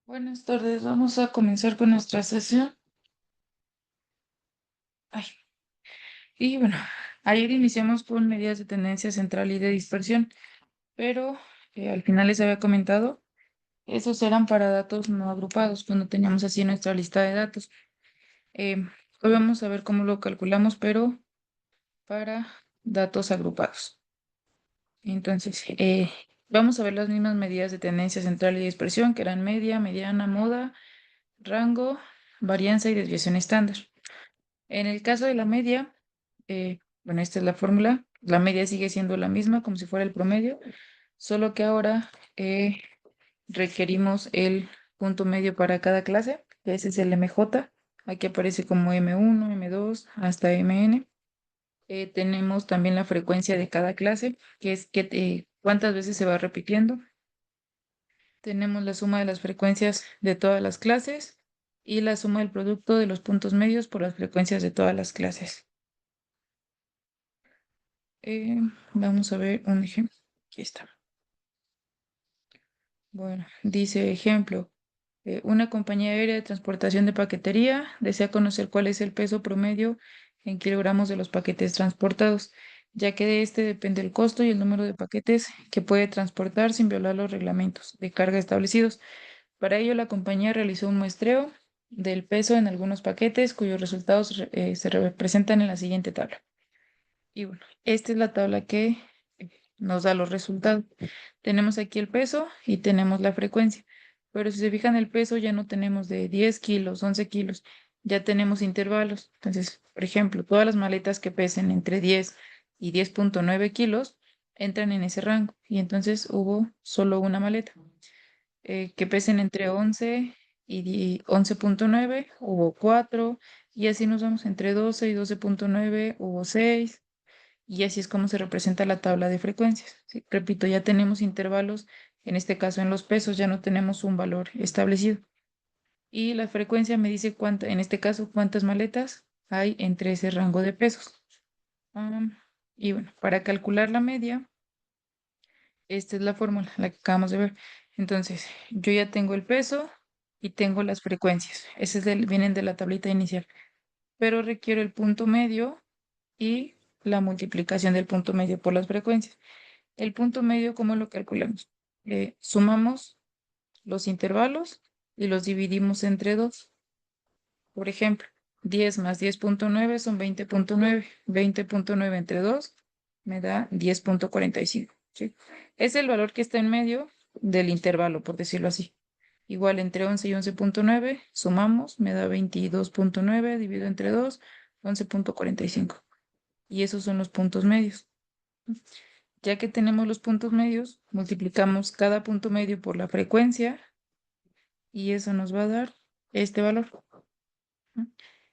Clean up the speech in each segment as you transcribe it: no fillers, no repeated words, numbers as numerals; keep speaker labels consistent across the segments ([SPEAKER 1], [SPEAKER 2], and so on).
[SPEAKER 1] Buenas tardes, vamos a comenzar con nuestra sesión. Ay, y bueno, ayer iniciamos con medidas de tendencia central y de dispersión, pero al final les había comentado, esos eran para datos no agrupados, cuando teníamos así nuestra lista de datos. Eh, Hoy vamos a ver cómo lo calculamos, pero para datos agrupados. Entonces, vamos a ver las mismas medidas de tendencia central y de dispersión, que eran media, mediana, moda, rango, varianza y desviación estándar. En el caso de la media, bueno, esta es la fórmula. La media sigue siendo la misma, como si fuera el promedio, solo que ahora requerimos el punto medio para cada clase. Ese es el MJ. Aquí aparece como M1, M2, hasta MN. Tenemos también la frecuencia de cada clase, que es cuántas veces se va repitiendo. Tenemos la suma de las frecuencias de todas las clases y la suma del producto de los puntos medios por las frecuencias de todas las clases. Eh, Vamos a ver un ejemplo. Aquí está. Bueno, dice ejemplo. Una compañía aérea de transportación de paquetería desea conocer cuál es el peso promedio en kilogramos de los paquetes transportados, ya que de este depende el costo y el número de paquetes que puede transportar sin violar los reglamentos de carga establecidos. Para ello, la compañía realizó un muestreo del peso en algunos paquetes cuyos resultados se representan en la siguiente tabla. Y bueno, esta es la tabla que nos da los resultados. Tenemos aquí el peso y tenemos la frecuencia. Pero si se fijan, el peso ya no tenemos de 10 kilos, 11 kilos, ya tenemos intervalos. Entonces, por ejemplo, todas las maletas que pesen entre 10 y 10,9 kilos entran en ese rango. Y entonces hubo solo una maleta. Que pesen entre 11 y 11,9, hubo 4. Y así nos vamos entre 12 y 12,9, hubo 6. Y así es como se representa la tabla de frecuencias. ¿Sí? Repito, ya tenemos intervalos, en este caso en los pesos ya no tenemos un valor establecido. Y la frecuencia me dice en este caso, cuántas maletas hay entre ese rango de pesos. Y bueno, para calcular la media, esta es la fórmula, la que acabamos de ver. Entonces, yo ya tengo el peso y tengo las frecuencias. Vienen de la tablita inicial. Pero requiero el punto medio y la multiplicación del punto medio por las frecuencias. El punto medio, ¿cómo lo calculamos? Sumamos los intervalos y los dividimos entre 2. Por ejemplo, 10 más 10,9 son 20,9. 20,9 entre 2 me da 10,45. ¿Sí? Es el valor que está en medio del intervalo, por decirlo así. Igual entre 11 y 11,9 sumamos, me da 22,9 dividido entre 2, 11,45. Y esos son los puntos medios. Ya que tenemos los puntos medios, multiplicamos cada punto medio por la frecuencia y eso nos va a dar este valor.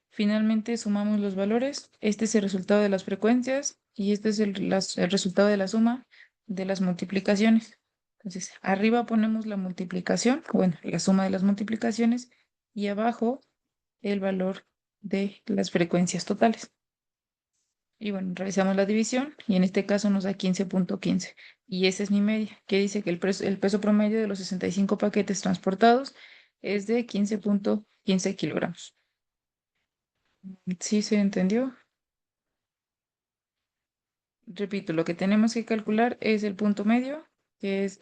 [SPEAKER 1] Finalmente sumamos los valores. Este es el resultado de las frecuencias y este es el resultado de la suma de las multiplicaciones. Entonces, arriba ponemos la multiplicación, bueno, la suma de las multiplicaciones y abajo el valor de las frecuencias totales. Y bueno, realizamos la división y en este caso nos da 15,15. Y esa es mi media, que dice que el peso promedio de los 65 paquetes transportados es de 15,15 kilogramos. ¿Sí se entendió? Repito, lo que tenemos que calcular es el punto medio, que es,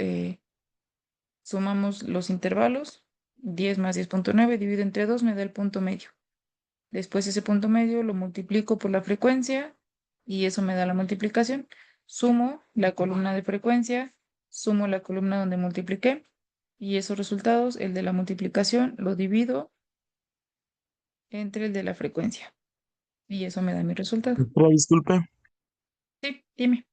[SPEAKER 1] sumamos los intervalos, 10 más 10,9 dividido entre 2 me da el punto medio. Después ese punto medio lo multiplico por la frecuencia y eso me da la multiplicación. Sumo la columna de frecuencia, sumo la columna donde multipliqué y esos resultados, el de la multiplicación, lo divido entre el de la frecuencia y eso me da mi resultado.
[SPEAKER 2] Pero disculpe,
[SPEAKER 1] Sí, dime.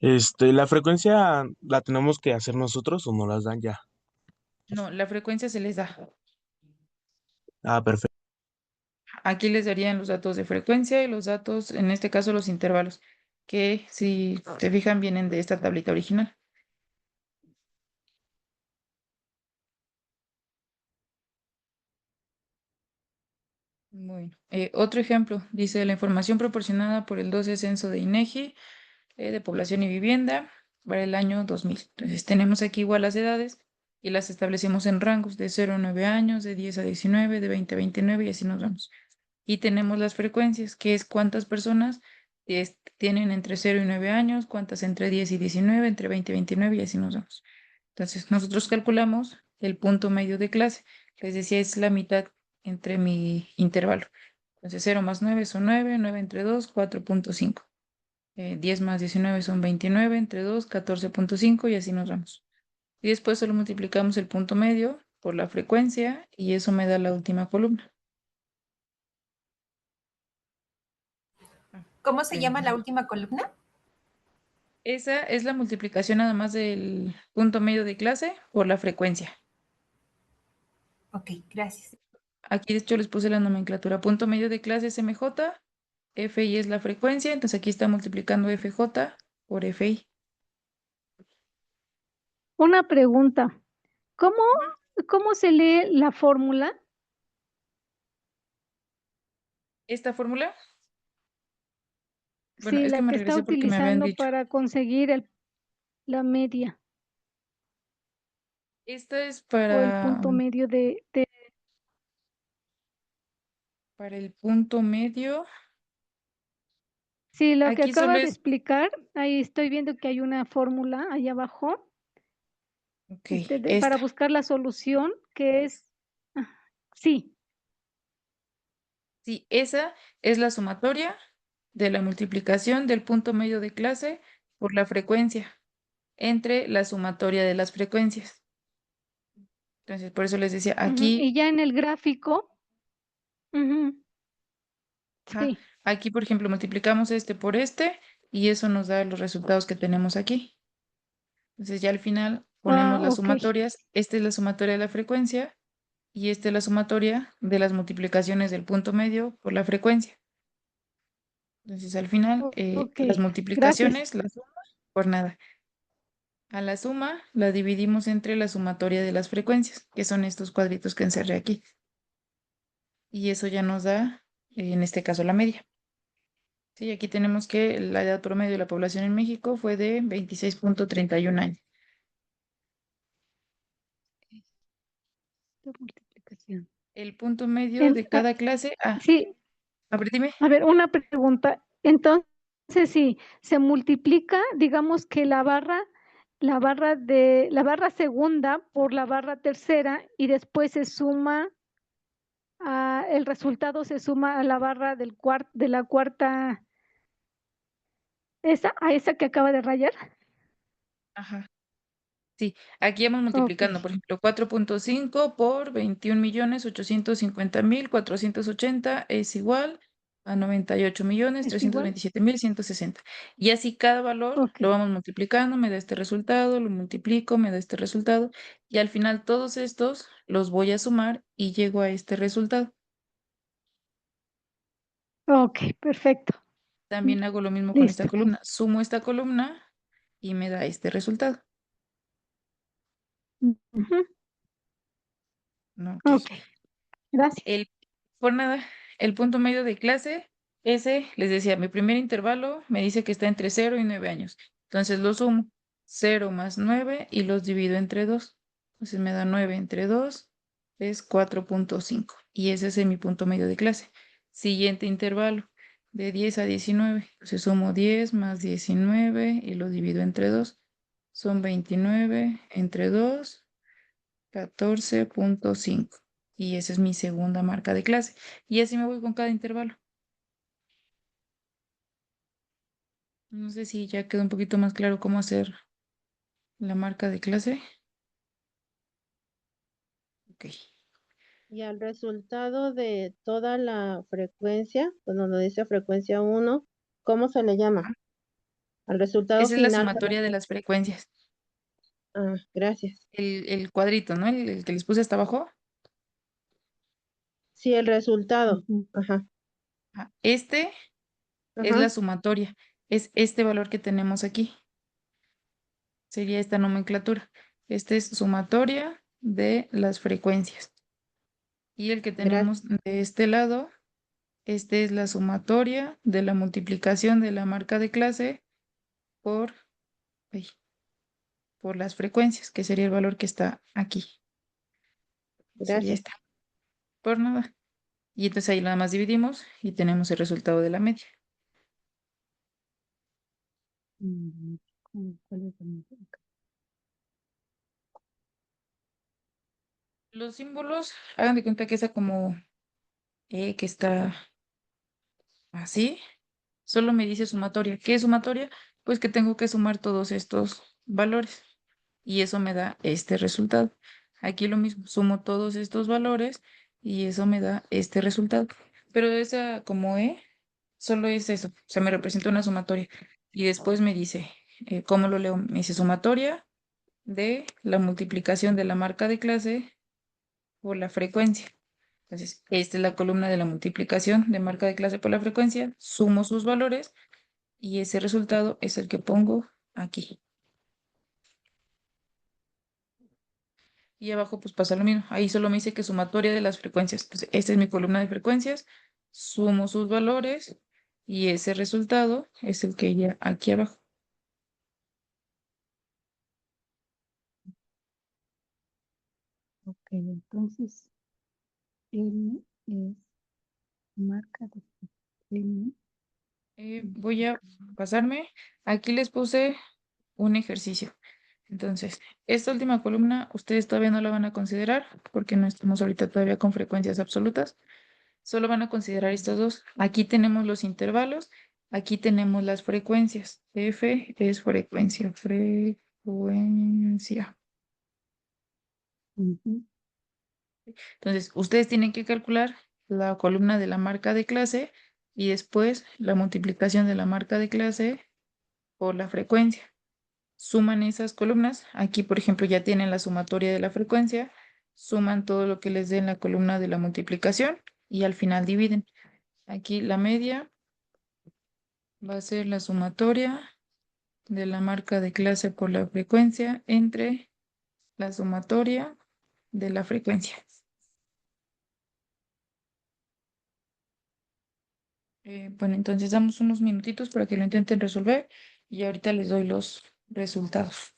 [SPEAKER 2] ¿la frecuencia la tenemos que hacer nosotros o nos las dan ya?
[SPEAKER 1] No, la frecuencia se les da.
[SPEAKER 2] Ah, perfecto.
[SPEAKER 1] Aquí les darían los datos de frecuencia y los datos, en este caso los intervalos, que si se fijan vienen de esta tablita original. Bueno, otro ejemplo, dice la información proporcionada por el 12 censo de INEGI de población y vivienda para el año 2000. Entonces tenemos aquí igual las edades y las establecimos en rangos de 0 a 9 años, de 10 a 19, de 20 a 29 y así nos vamos. Y tenemos las frecuencias, que es cuántas personas tienen entre 0 y 9 años, cuántas entre 10 y 19, entre 20 y 29 y así nos vamos. Entonces, nosotros calculamos el punto medio de clase. Les decía, es la mitad entre mi intervalo. Entonces, 0 más 9 son 9, 9 entre 2, 4.5. 10 más 19 son 29, entre 2, 14.5 y así nos vamos. Y después solo multiplicamos el punto medio por la frecuencia y eso me da la última columna. Ah,
[SPEAKER 3] ¿Cómo se llama la
[SPEAKER 1] ven.
[SPEAKER 3] última columna?
[SPEAKER 1] Esa es la multiplicación nada más del punto medio de clase por la frecuencia.
[SPEAKER 3] Ok, gracias.
[SPEAKER 1] Aquí de hecho les puse la nomenclatura. Punto medio de clase es MJ, FI es la frecuencia, entonces aquí está multiplicando FJ por FI.
[SPEAKER 4] Una pregunta. ¿Cómo,
[SPEAKER 1] Ujú.
[SPEAKER 4] cómo se lee la fórmula?
[SPEAKER 1] Esta fórmula, bueno,
[SPEAKER 4] Sí,
[SPEAKER 1] es que
[SPEAKER 4] la
[SPEAKER 1] me
[SPEAKER 4] que está
[SPEAKER 1] regresé porque me habían
[SPEAKER 4] utilizando
[SPEAKER 1] dicho.
[SPEAKER 4] para conseguir la media
[SPEAKER 1] Esta es
[SPEAKER 4] o el punto medio
[SPEAKER 1] para el punto medio.
[SPEAKER 4] Sí, lo que
[SPEAKER 1] Aquí solo
[SPEAKER 4] acaba de
[SPEAKER 1] es,
[SPEAKER 4] explicar, ahí estoy viendo que hay una fórmula ahí abajo,
[SPEAKER 1] ok,
[SPEAKER 4] para
[SPEAKER 1] esta.
[SPEAKER 4] buscar la solución, que es, ah, sí,
[SPEAKER 1] Sí, esa es la sumatoria de la multiplicación del punto medio de clase por la frecuencia entre la sumatoria de las frecuencias. Entonces, por eso les decía,
[SPEAKER 4] ujú,
[SPEAKER 1] aquí,
[SPEAKER 4] y ya en el gráfico, ujú,
[SPEAKER 1] ajá,
[SPEAKER 4] sí,
[SPEAKER 1] aquí, por ejemplo, multiplicamos este por este y eso nos da los resultados que tenemos aquí. Entonces, ya al final ponemos las
[SPEAKER 4] ok,
[SPEAKER 1] sumatorias. Esta es la sumatoria de la frecuencia y esta es la sumatoria de las multiplicaciones del punto medio por la frecuencia. Entonces, al final,
[SPEAKER 4] ok,
[SPEAKER 1] las
[SPEAKER 4] gracias.
[SPEAKER 1] multiplicaciones las sumo por nada. A la suma la dividimos entre la sumatoria de las frecuencias, que son estos cuadritos que encerré aquí. Y eso ya nos da, en este caso, la media. Sí, aquí tenemos que la edad promedio de la población en México fue de 26.31 años.
[SPEAKER 4] La multiplicación.
[SPEAKER 1] El punto medio de cada clase.
[SPEAKER 4] Sí,
[SPEAKER 1] A ver, dime.
[SPEAKER 4] a ver, una pregunta. Entonces, si se multiplica, digamos que la barra segunda por la barra tercera y después se suma el resultado se suma a la barra de la cuarta, a esa que acaba de rayar.
[SPEAKER 1] Ajá. Sí, aquí vamos
[SPEAKER 4] Ok,
[SPEAKER 1] multiplicando, por ejemplo, 4.5 por 21.850.480 es igual a
[SPEAKER 4] es igual.
[SPEAKER 1] 98.327.160. Y así cada valor
[SPEAKER 4] Ok,
[SPEAKER 1] lo vamos multiplicando, me da este resultado, lo multiplico, me da este resultado, y al final todos estos los voy a sumar y llego a este resultado.
[SPEAKER 4] ok, perfecto.
[SPEAKER 1] También hago lo mismo con esta
[SPEAKER 4] Listo.
[SPEAKER 1] columna, sumo esta columna y me da este resultado.
[SPEAKER 4] Ujú,
[SPEAKER 1] ¿No? Ok.
[SPEAKER 4] ok, gracias.
[SPEAKER 1] El, por nada, el punto medio de clase, ese, les decía, mi primer intervalo me dice que está entre 0 y 9 años. Entonces lo sumo, 0 más 9 y los divido entre 2. Entonces me da 9 entre 2 es 4.5. Y ese es mi punto medio de clase. Siguiente intervalo, de 10 a 19. Entonces sumo 10 más 19 y lo divido entre 2. Son 29 entre 2 14.5 y esa es mi segunda marca de clase. Y así me voy con cada intervalo. No sé si ya quedó un poquito más claro cómo hacer la marca de clase. Ok.
[SPEAKER 5] Y al resultado de toda la frecuencia, cuando nos dice frecuencia uno, ¿cómo se le llama?
[SPEAKER 1] Ajá.
[SPEAKER 5] Al resultado
[SPEAKER 1] Esa es la
[SPEAKER 5] final de
[SPEAKER 1] sumatoria de las frecuencias.
[SPEAKER 5] gracias.
[SPEAKER 1] El cuadrito, ¿no? El que les puse hasta abajo.
[SPEAKER 5] Sí, el resultado.
[SPEAKER 4] Ujú,
[SPEAKER 5] Ajá,
[SPEAKER 1] Ajá. Este es
[SPEAKER 5] ajá,
[SPEAKER 1] la sumatoria. Es este valor que tenemos aquí. Sería esta nomenclatura. Este es sumatoria de las frecuencias. Y el que
[SPEAKER 5] gracias.
[SPEAKER 1] tenemos de este lado, este es la sumatoria de la multiplicación de la marca de clase por, ay, por las frecuencias, que sería el valor que está aquí. Sería
[SPEAKER 5] Gracias.
[SPEAKER 1] este. Por nada. Y entonces ahí nada más dividimos y tenemos el resultado de la media.
[SPEAKER 4] ¿Cuál es la media?
[SPEAKER 1] Los símbolos, hagan de cuenta que esa como que está así, solo me dice sumatoria. ¿Qué es sumatoria? Pues que tengo que sumar todos estos valores y eso me da este resultado. Aquí lo mismo, sumo todos estos valores y eso me da este resultado. Pero esa como solo es eso, o sea, me representa una sumatoria. Y después me dice, ¿cómo lo leo? Me dice sumatoria de la multiplicación de la marca de clase por la frecuencia. Entonces, esta es la columna de la multiplicación de marca de clase por la frecuencia, sumo sus valores y ese resultado es el que pongo aquí. Y abajo pues pasa lo mismo, ahí solo me dice que sumatoria de las frecuencias. Entonces, esta es mi columna de frecuencias, sumo sus valores y ese resultado es el que iría aquí abajo.
[SPEAKER 4] Ok, entonces N es marca de N.
[SPEAKER 1] Voy a pasarme, aquí les puse un ejercicio. Entonces, esta última columna ustedes todavía no la van a considerar porque no estamos ahorita todavía con frecuencias absolutas. Solo van a considerar estos dos. Aquí tenemos los intervalos, aquí tenemos las frecuencias. F es frecuencia, frecuencia.
[SPEAKER 4] Ujú.
[SPEAKER 1] Entonces, ustedes tienen que calcular la columna de la marca de clase y después la multiplicación de la marca de clase por la frecuencia. Suman esas columnas. Aquí, por ejemplo, ya tienen la sumatoria de la frecuencia, suman todo lo que les dé en la columna de la multiplicación y al final dividen. Aquí la media va a ser la sumatoria de la marca de clase por la frecuencia entre la sumatoria de la frecuencia. Bueno, entonces damos unos minutitos para que lo intenten resolver y ahorita les doy los resultados.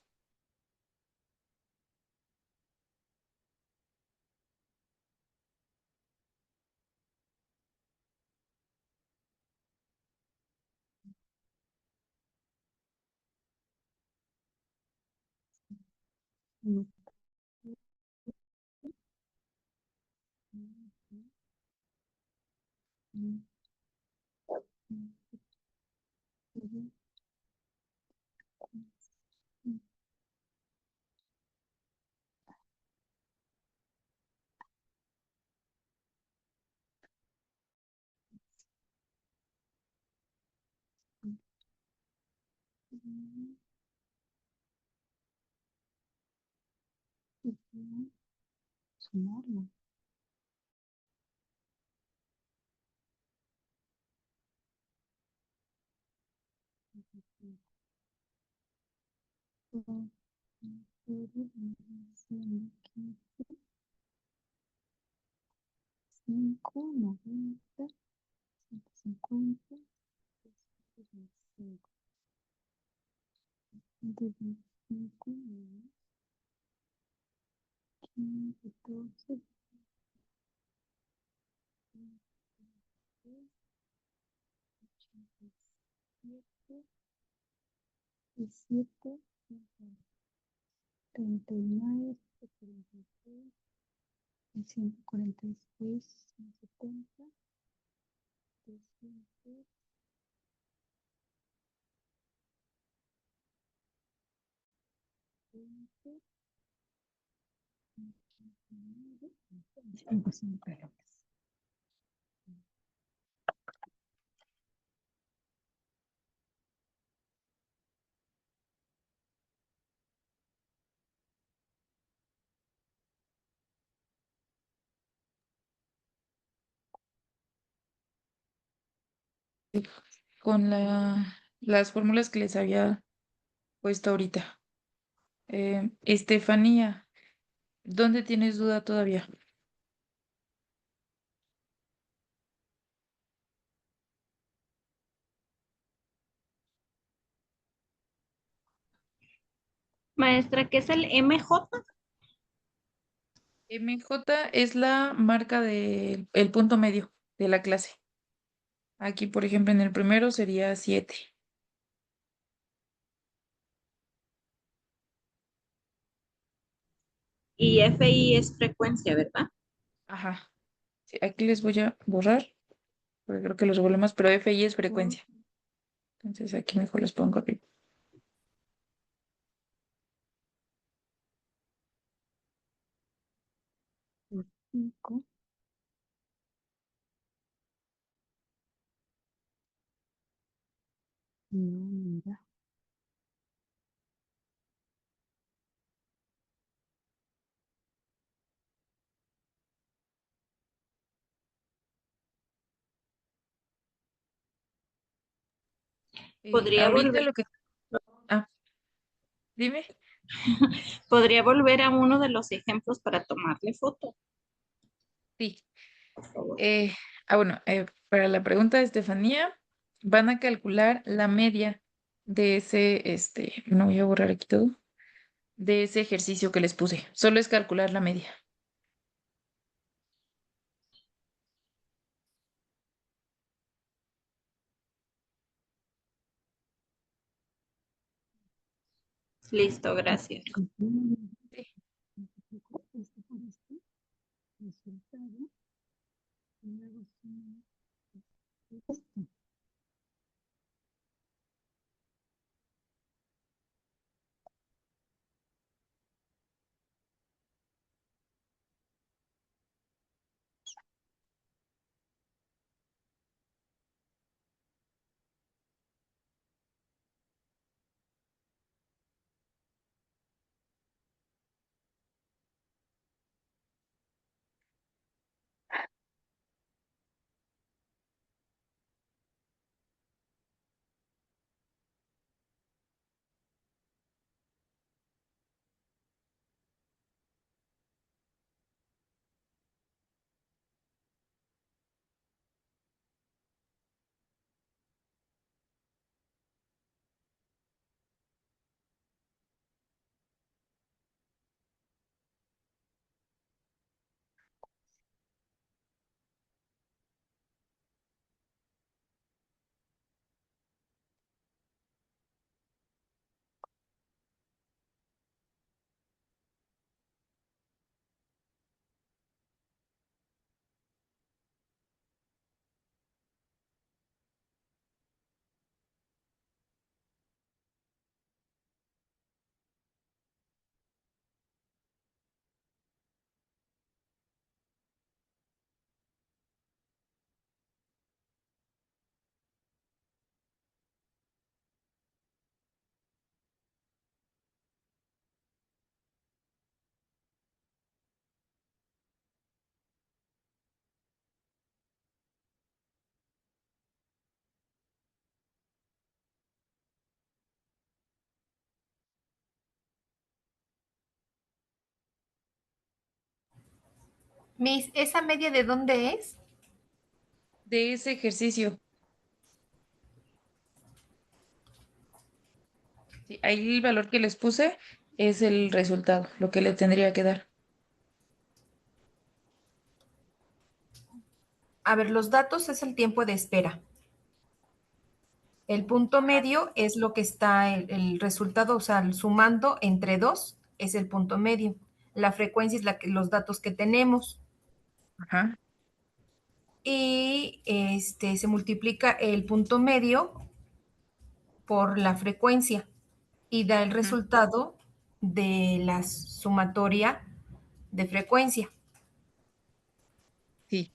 [SPEAKER 4] Ujú. Sumarlo. Cinco, 90, 150, 325. 125, 14, 87, 17, 39, 46, 146, 170, 300, 20, 59, 150.
[SPEAKER 1] Con las fórmulas que les había puesto ahorita. Estefanía, ¿dónde tienes duda todavía?
[SPEAKER 6] Maestra, ¿qué es el MJ?
[SPEAKER 1] MJ es la marca del el punto medio de la clase. Aquí, por ejemplo, en el primero sería 7.
[SPEAKER 6] Y FI es frecuencia, ¿verdad?
[SPEAKER 1] Ajá. Sí, aquí les voy a borrar, porque creo que los revuelvo más, pero FI es frecuencia. Entonces aquí mejor les pongo arriba. Cinco. No, mira.
[SPEAKER 6] Podría
[SPEAKER 1] Ahorita
[SPEAKER 6] volver,
[SPEAKER 1] lo que... Ah, dime.
[SPEAKER 6] podría volver a uno de los ejemplos para tomarle foto,
[SPEAKER 1] Sí.
[SPEAKER 6] por favor.
[SPEAKER 1] Bueno, para la pregunta de Estefanía, van a calcular la media de ese, no voy a borrar aquí todo, de ese ejercicio que les puse. Solo es calcular la media.
[SPEAKER 6] Listo, gracias.
[SPEAKER 1] Sí.
[SPEAKER 3] Miss, ¿esa media de dónde es?
[SPEAKER 1] De ese ejercicio. Sí, ahí el valor que les puse es el resultado, lo que le tendría que dar.
[SPEAKER 3] A ver, los datos es el tiempo de espera. El punto medio es lo que está, el resultado, o sea, el sumando entre dos es el punto medio. La frecuencia es los datos que tenemos.
[SPEAKER 1] Ajá.
[SPEAKER 3] Y se multiplica el punto medio por la frecuencia y da el
[SPEAKER 1] Ujú.
[SPEAKER 3] resultado de la sumatoria de frecuencia,
[SPEAKER 1] Sí.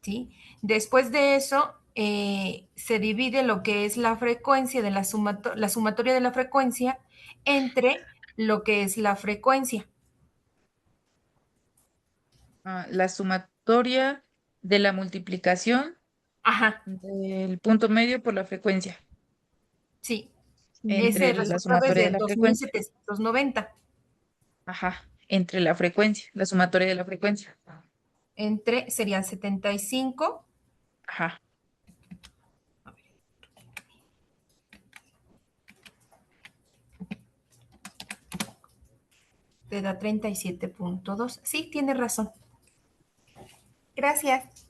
[SPEAKER 3] ¿sí? Después de eso, se divide lo que es la frecuencia de la sumatoria de la frecuencia entre lo que es la frecuencia.
[SPEAKER 1] La sumatoria de la multiplicación
[SPEAKER 3] Ajá,
[SPEAKER 1] del punto medio por la frecuencia,
[SPEAKER 3] sí. Ese
[SPEAKER 1] entre la
[SPEAKER 3] resultado es
[SPEAKER 1] sumatoria de
[SPEAKER 3] de
[SPEAKER 1] la
[SPEAKER 3] dos mil
[SPEAKER 1] frecuencia.
[SPEAKER 3] setecientos noventa
[SPEAKER 1] Ajá. Entre la frecuencia, la sumatoria de la frecuencia.
[SPEAKER 3] serían 75.
[SPEAKER 1] Ajá.
[SPEAKER 3] Te da 37.2. Sí, tienes razón. Gracias.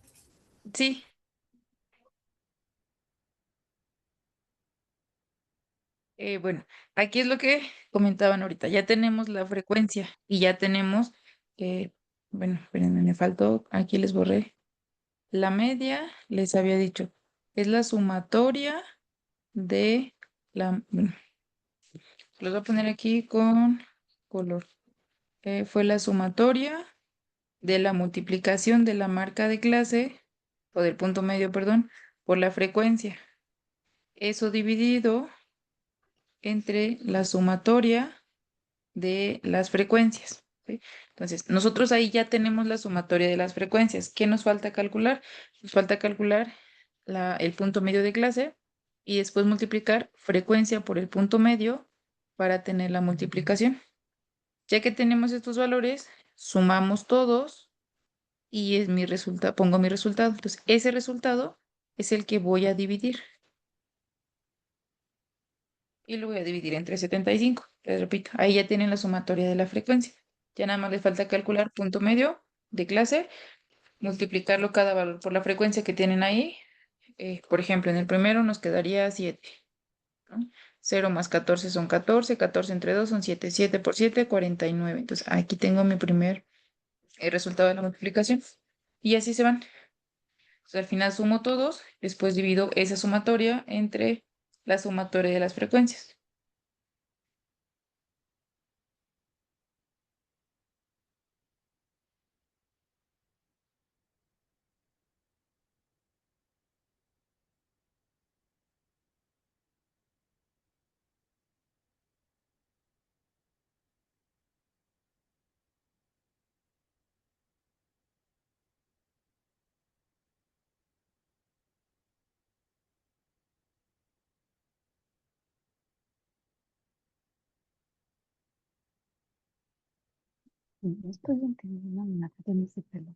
[SPEAKER 1] Sí. Bueno, aquí es lo que comentaban ahorita. Ya tenemos la frecuencia y ya tenemos, bueno, espérenme, me faltó, aquí les borré. La media, les había dicho, es la sumatoria de bueno, los voy a poner aquí con color. Fue la sumatoria de la multiplicación de la marca de clase, o del punto medio, perdón, por la frecuencia. Eso dividido entre la sumatoria de las frecuencias. ¿Sí? Entonces, nosotros ahí ya tenemos la sumatoria de las frecuencias. ¿Qué nos falta calcular? Nos falta calcular el punto medio de clase y después multiplicar frecuencia por el punto medio para tener la multiplicación. Ya que tenemos estos valores, sumamos todos y es mi resultado, pongo mi resultado. Entonces, ese resultado es el que voy a dividir. Y lo voy a dividir entre 75. Les repito, ahí ya tienen la sumatoria de la frecuencia. Ya nada más les falta calcular punto medio de clase, multiplicarlo cada valor por la frecuencia que tienen ahí. Por ejemplo, en el primero nos quedaría 7. ¿No? 0 más 14 son 14, 14 entre 2 son 7, 7 por 7, 49. Entonces aquí tengo mi primer resultado de la multiplicación. Y así se van. Entonces, al final sumo todos, después divido esa sumatoria entre la sumatoria de las frecuencias.
[SPEAKER 7] No estoy entendiendo nada de ese pelo.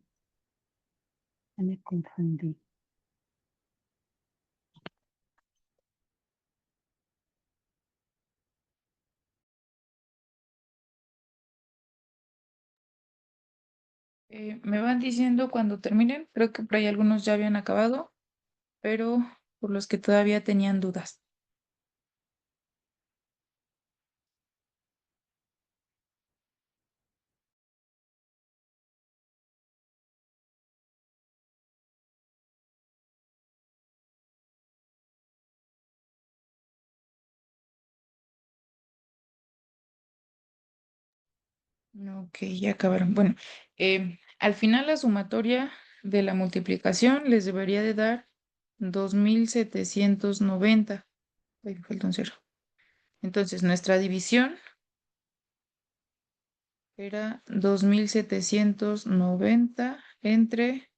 [SPEAKER 7] Ya me confundí.
[SPEAKER 1] Me van diciendo cuando terminen, creo que por ahí algunos ya habían acabado, pero por los que todavía tenían dudas. Ok, ya acabaron. Bueno, al final la sumatoria de la multiplicación les debería de dar 2790. Ay, me falta un cero. Entonces, nuestra división era 2790 entre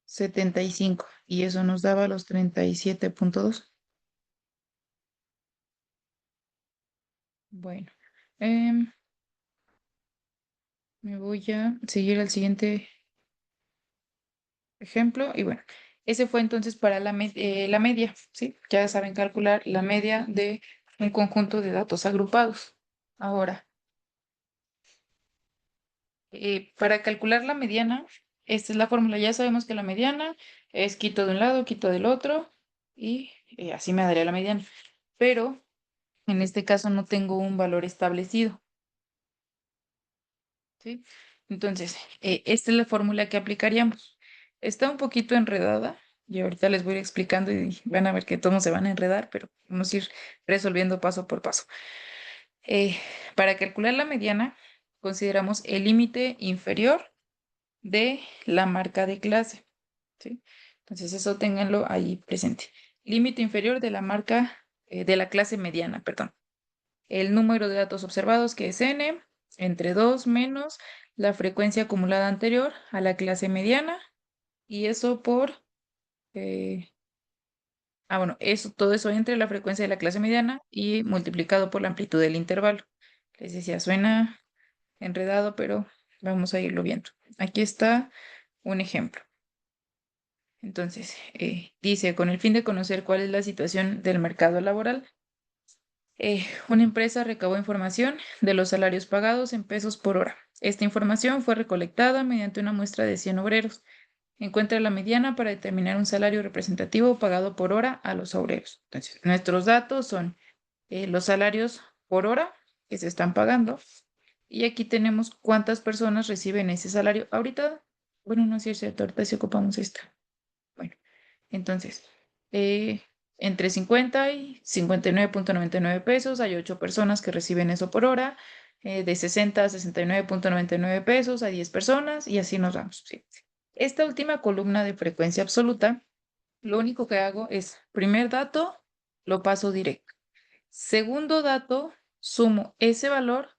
[SPEAKER 1] 75 y eso nos daba los 37.2. Bueno, em, me voy a seguir al siguiente ejemplo y bueno, ese fue entonces para la media, ¿sí? Ya saben calcular la media de un conjunto de datos agrupados. Ahora, para calcular la mediana, esta es la fórmula. Ya sabemos que la mediana es quito de un lado, quito del otro y así me daría la mediana. Pero en este caso no tengo un valor establecido. ¿Sí? Entonces, esta es la fórmula que aplicaríamos. Está un poquito enredada y ahorita les voy a ir explicando y van a ver que todos se van a enredar, pero vamos a ir resolviendo paso por paso. Eh, para calcular la mediana, consideramos el límite inferior de la marca de clase. ¿Sí? Entonces, eso ténganlo ahí presente. Límite inferior de la marca de la clase mediana, perdón. El número de datos observados, que es n, entre 2 menos la frecuencia acumulada anterior a la clase mediana, y eso por, bueno, todo eso entre la frecuencia de la clase mediana y multiplicado por la amplitud del intervalo. Les decía, suena enredado, pero vamos a irlo viendo. Aquí está un ejemplo. Entonces, dice, con el fin de conocer cuál es la situación del mercado laboral, Una empresa recabó información de los salarios pagados en pesos por hora. Esta información fue recolectada mediante una muestra de 100 obreros. Encuentra la mediana para determinar un salario representativo pagado por hora a los obreros. Entonces, nuestros datos son los salarios por hora que se están pagando. Y aquí tenemos cuántas personas reciben ese salario. Ahorita, bueno, no sé si es cierto, ahorita sí ocupamos esta. Bueno, entonces, entre 50 y 59.99 pesos, hay 8 personas que reciben eso por hora. De 60 a 69.99 pesos, hay 10 personas y así nos vamos. ¿Sí? Esta última columna de frecuencia absoluta, lo único que hago es, primer dato, lo paso directo. Segundo dato, sumo ese valor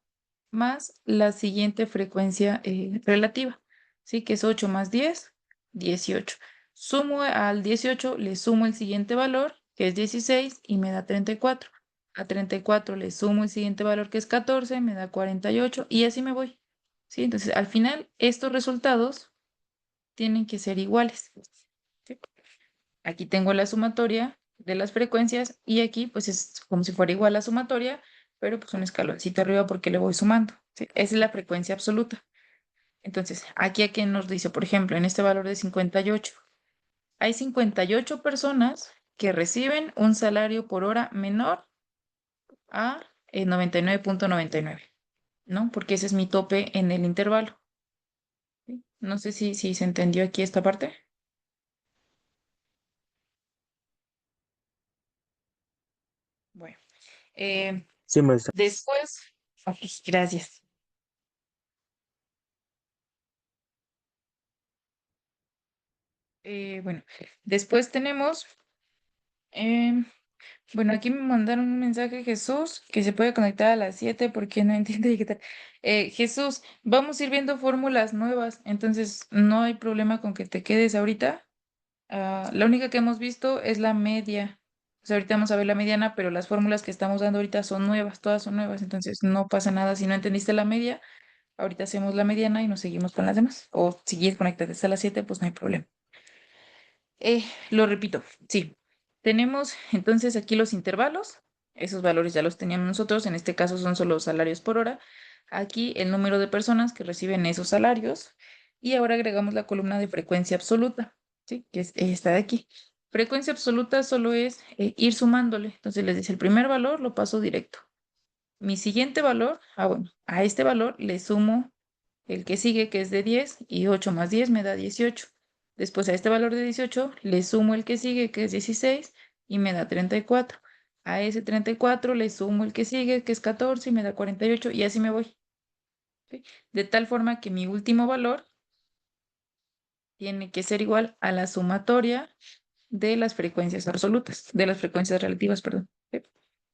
[SPEAKER 1] más la siguiente frecuencia relativa, ¿sí? Que es 8 más 10, 18. Sumo al 18, le sumo el siguiente valor, que es 16, y me da 34. A 34 le sumo el siguiente valor, que es 14, me da 48, y así me voy. ¿Sí? Entonces, al final, estos resultados tienen que ser iguales. ¿Sí? Aquí tengo la sumatoria de las frecuencias y aquí pues es como si fuera igual la sumatoria, pero pues un escaloncito arriba porque le voy sumando. ¿Sí? Esa es la frecuencia absoluta. Entonces, aquí nos dice, por ejemplo, en este valor de 58, hay 58 personas que reciben un salario por hora menor a 99.99, ¿no? Porque ese es mi tope en el intervalo. ¿Sí? No sé si se entendió aquí esta parte. Bueno, eh,
[SPEAKER 2] Sí, maestra.
[SPEAKER 1] después, ok, gracias. Bueno, después tenemos, em, bueno, aquí me mandaron un mensaje, Jesús, que se puede conectar a las 7 porque no entiende qué tal. Jesús, vamos a ir viendo fórmulas nuevas, entonces no hay problema con que te quedes ahorita. La única que hemos visto es la media. O sea, ahorita vamos a ver la mediana, pero las fórmulas que estamos dando ahorita son nuevas, todas son nuevas, entonces no pasa nada si no entendiste la media. Ahorita hacemos la mediana y nos seguimos con las demás. O si quieres conectarte hasta las 7, pues no hay problema. Lo repito, sí. Tenemos entonces aquí los intervalos. Esos valores ya los teníamos nosotros. En este caso son solo salarios por hora. Aquí el número de personas que reciben esos salarios. Y ahora agregamos la columna de frecuencia absoluta, ¿sí? Que es esta de aquí. Frecuencia absoluta solo es ir sumándole. Entonces les dice el primer valor lo paso directo. Mi siguiente valor, bueno, a este valor le sumo el que sigue, que es de 10, y 8 más 10 me da 18. Después a este valor de 18 le sumo el que sigue, que es 16, y me da 34. A ese 34 le sumo el que sigue, que es 14, y me da 48, y así me voy. ¿Sí? De tal forma que mi último valor tiene que ser igual a la sumatoria de las frecuencias absolutas, de las frecuencias relativas, perdón. ¿Sí?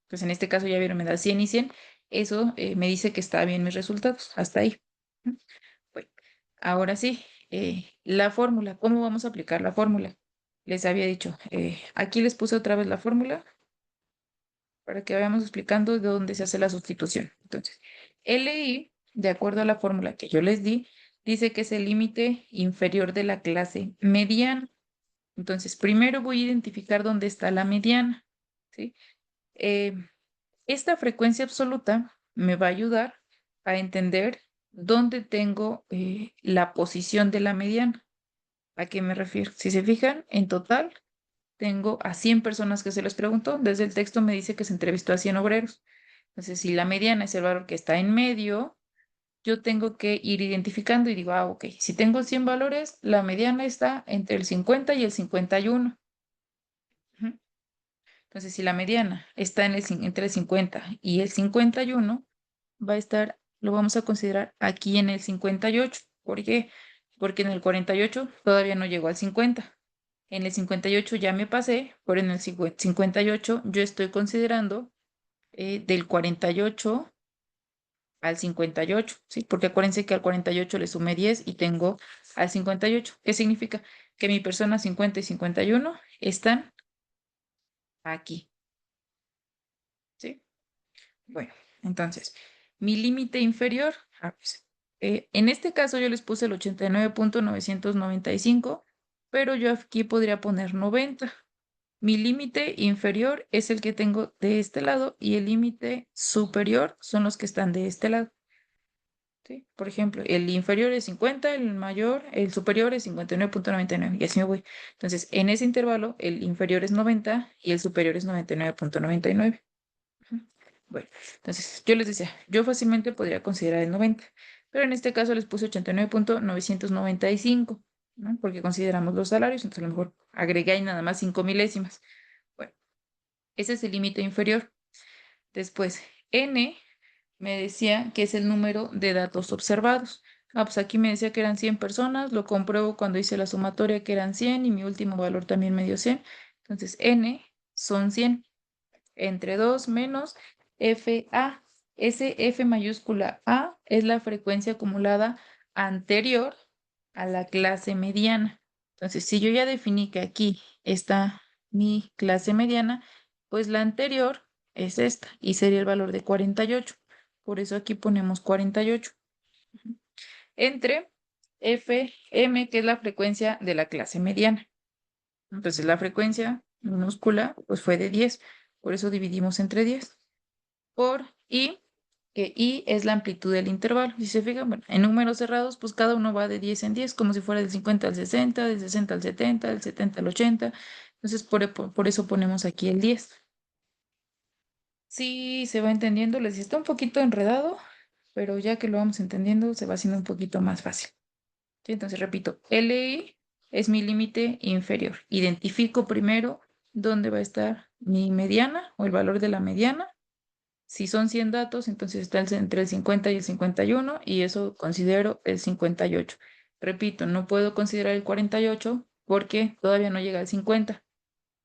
[SPEAKER 1] Pues en este caso ya vieron, me da 100 y 100. Eso me dice que está bien mis resultados. Hasta ahí. Bueno, ahora sí, la fórmula. ¿Cómo vamos a aplicar la fórmula? Les había dicho, aquí les puse otra vez la fórmula para que vayamos explicando de dónde se hace la sustitución. Entonces, LI, de acuerdo a la fórmula que yo les di, dice que es el límite inferior de la clase mediana. Entonces, primero voy a identificar dónde está la mediana, ¿sí? Esta frecuencia absoluta me va a ayudar a entender dónde tengo la posición de la mediana. ¿A qué me refiero? Si se fijan, en total tengo a 100 personas que se les preguntó. Desde el texto me dice que se entrevistó a 100 obreros. Entonces, si la mediana es el valor que está en medio, yo tengo que ir identificando y digo, ok, si tengo 100 valores, la mediana está entre el 50 y el 51. Ujú. Entonces, si la mediana está entre el 50 y el 51, va a estar, lo vamos a considerar aquí en el 58. ¿Por qué? Porque en el 48 todavía no llegó al 50. En el 58 ya me pasé, pero en el 58 yo estoy considerando del 48 al 58, ¿sí? Porque acuérdense que al 48 le sumé 10 y tengo al 58. ¿Qué significa? Que mi persona 50 y 51 están aquí, ¿sí? Bueno, entonces, mi límite inferior, pues, en este caso yo les puse el 89.995, pero yo aquí podría poner 90. Mi límite inferior es el que tengo de este lado y el límite superior son los que están de este lado. ¿Sí? Por ejemplo, el inferior es 50, el superior es 59.99 y así me voy. Entonces, en ese intervalo, el inferior es 90 y el superior es 99.99. Ujú. Bueno, entonces yo les decía, yo fácilmente podría considerar el 90, pero en este caso les puse 89.995, ¿no? Porque consideramos los salarios, entonces a lo mejor agregué ahí nada más 5 milésimas. Bueno, ese es el límite inferior. Después, n me decía que es el número de datos observados. Ah, pues aquí me decía que eran 100 personas, lo compruebo cuando hice la sumatoria que eran 100 y mi último valor también me dio 100. Entonces, n son 100 entre 2 menos FA. Ese F mayúscula A es la frecuencia acumulada anterior a la clase mediana. Entonces, si yo ya definí que aquí está mi clase mediana, pues la anterior es esta y sería el valor de 48. Por eso aquí ponemos 48. Ujú. Entre FM, que es la frecuencia de la clase mediana. Entonces, la frecuencia minúscula pues fue de 10. Por eso dividimos entre 10 por I, que I es la amplitud del intervalo. Si se fijan, bueno, en números cerrados, pues cada uno va de 10 en 10, como si fuera del 50 al 60, del 60 al 70, del 70 al 80. Entonces, por eso ponemos aquí el 10. Sí, se va entendiendo, les está un poquito enredado, pero ya que lo vamos entendiendo, se va haciendo un poquito más fácil. ¿Sí? Entonces, repito, LI es mi límite inferior. Identifico primero dónde va a estar mi mediana o el valor de la mediana. Si son 100 datos, entonces está entre el 50 y el 51 y eso considero el 58. Repito, no puedo considerar el 48 porque todavía no llega al 50.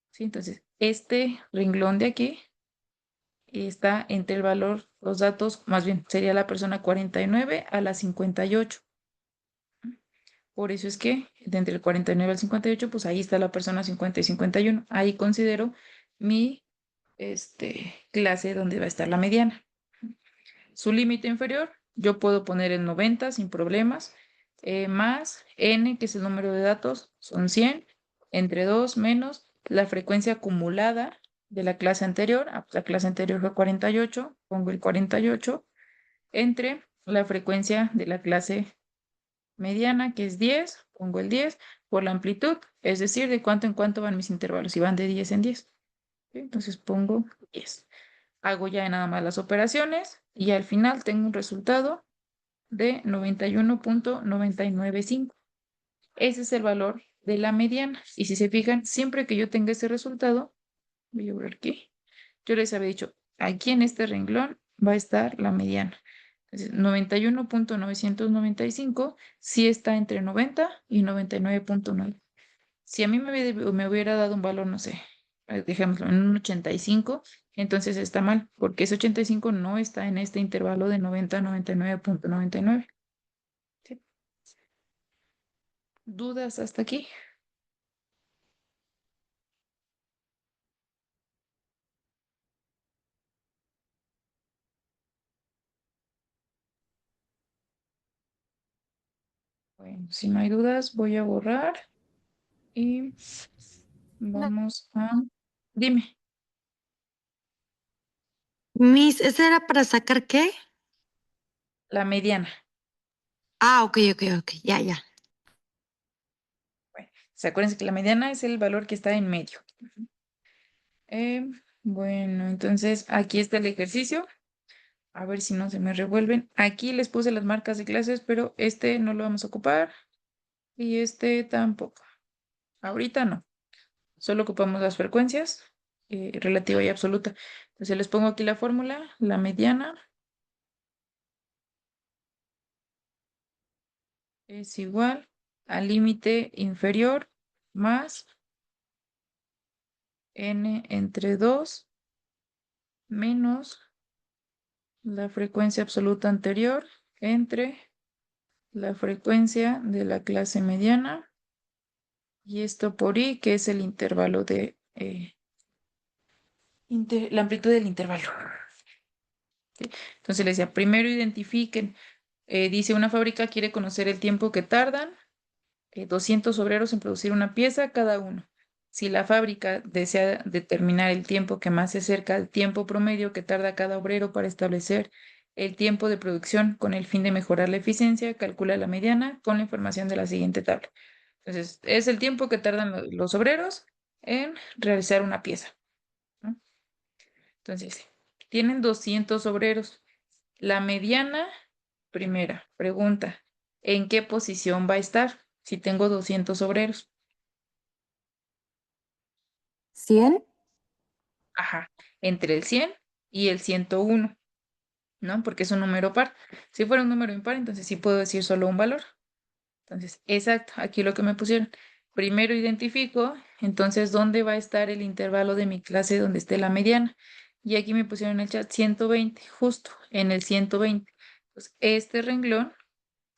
[SPEAKER 1] ¿Sí? Entonces, este renglón de aquí está entre el valor, los datos, más bien sería la persona 49 a la 58. Por eso es que de entre el 49 al 58, pues ahí está la persona 50 y 51. Ahí considero mi clase donde va a estar la mediana. Su límite inferior, yo puedo poner el 90 sin problemas, más n, que es el número de datos, son 100, entre 2 menos la frecuencia acumulada de la clase anterior. La clase anterior fue 48, pongo el 48, entre la frecuencia de la clase mediana, que es 10, pongo el 10, por la amplitud, es decir, de cuánto en cuánto van mis intervalos, si van de 10 en 10. ¿Sí? Entonces pongo 10. Hago ya nada más las operaciones y al final tengo un resultado de 91.995. Ese es el valor de la mediana. Y si se fijan, siempre que yo tenga ese resultado, voy a ver aquí, yo les había dicho, aquí en este renglón va a estar la mediana. Entonces, 91.995 sí está entre 90 y 99.9. Si a mí me hubiera dado un valor, no sé, dejémoslo en un 85, entonces está mal, porque ese 85 no está en este intervalo de 90 a 99.99. ¿Sí? ¿Dudas hasta aquí? Bueno, si no hay dudas, voy a borrar y
[SPEAKER 8] No,
[SPEAKER 1] vamos a... Dime,
[SPEAKER 8] Miss, ¿ese era para sacar qué?
[SPEAKER 1] la mediana.
[SPEAKER 8] Ah, ok, ya, ya.
[SPEAKER 1] Bueno, acuérdense que la mediana es el valor que está en medio. Eh, bueno, entonces aquí está el ejercicio. A ver si no se me revuelven. Aquí les puse las marcas de clases, pero este no lo vamos a ocupar y este tampoco. Ahorita no. Solo ocupamos las frecuencias, relativa y absoluta. Entonces les pongo aquí la fórmula, la mediana es igual al límite inferior más n entre 2 menos la frecuencia absoluta anterior entre la frecuencia de la clase mediana y esto por i, que es el intervalo de la amplitud del intervalo. ¿Sí? Entonces les decía, primero identifiquen, dice una fábrica quiere conocer el tiempo que tardan 200 obreros en producir una pieza cada uno. Si la fábrica desea determinar el tiempo que más se acerca al tiempo promedio que tarda cada obrero para establecer el tiempo de producción con el fin de mejorar la eficiencia, calcula la mediana con la información de la siguiente tabla. Entonces, es el tiempo que tardan los obreros en realizar una pieza, ¿no? Entonces, tienen 200 obreros. La mediana, primera pregunta, ¿en qué posición va a estar si tengo 200 obreros?
[SPEAKER 8] 100.
[SPEAKER 1] Ajá, entre el 100 y el 101, ¿no? Porque es un número par. Si fuera un número impar, entonces sí puedo decir solo un valor. Entonces, exacto, aquí lo que me pusieron. Primero identifico, entonces, dónde va a estar el intervalo de mi clase donde esté la mediana. Y aquí me pusieron en el chat 120, justo en el 120. Pues este renglón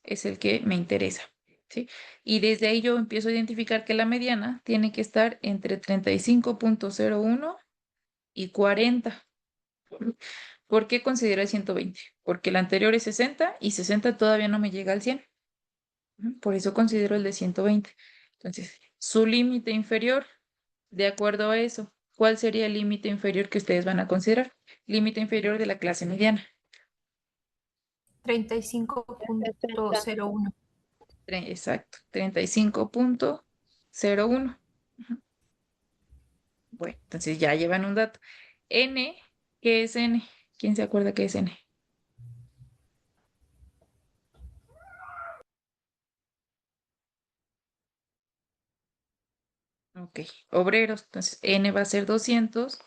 [SPEAKER 1] es el que me interesa, ¿sí? Y desde ahí yo empiezo a identificar que la mediana tiene que estar entre 35,01 y 40. ¿Por qué considero el 120? Porque el anterior es 60 y 60 todavía no me llega al 100. Por eso considero el de 120. Entonces, su límite inferior, de acuerdo a eso, ¿cuál sería el límite inferior que ustedes van a considerar? Límite inferior de la clase mediana.
[SPEAKER 5] 60.
[SPEAKER 3] 35,01.
[SPEAKER 1] Exacto, 35,01. Ujú. Bueno, entonces ya llevan un dato. N, ¿qué es N? ¿Quién se acuerda qué es N? Ok, obreros. Entonces, N va a ser 200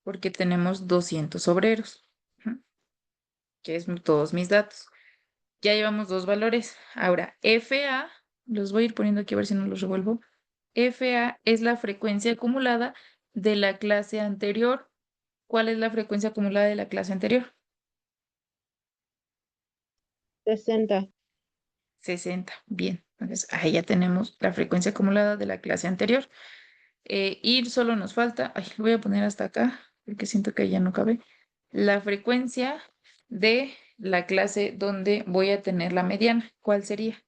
[SPEAKER 1] porque tenemos 200 obreros, ujú, que es todos mis datos. Ya llevamos dos valores. Ahora, FA, los voy a ir poniendo aquí a ver si no los revuelvo. FA es la frecuencia acumulada de la clase anterior. ¿Cuál es la frecuencia acumulada de la clase anterior?
[SPEAKER 5] 60.
[SPEAKER 1] 60. Bien. Entonces, ahí ya tenemos la frecuencia acumulada de la clase anterior. Y solo nos falta, ay, lo voy a poner hasta acá, porque siento que ya no cabe, la frecuencia de la clase donde voy a tener la mediana. ¿Cuál sería?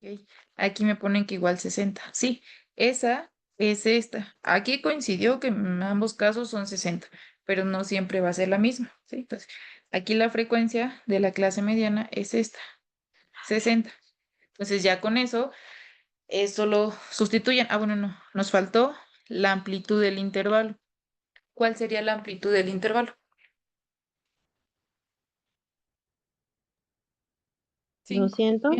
[SPEAKER 1] Ok, aquí me ponen que igual 60. Sí, esa es esta. Aquí coincidió que en ambos casos son 60, pero no siempre va a ser la misma, ¿sí? Entonces, aquí la frecuencia de la clase mediana es esta, 60. Entonces, ya con eso, solo sustituyen. Ah, bueno, no, nos faltó la amplitud del intervalo. ¿Cuál sería la amplitud del intervalo? 5.
[SPEAKER 5] 200.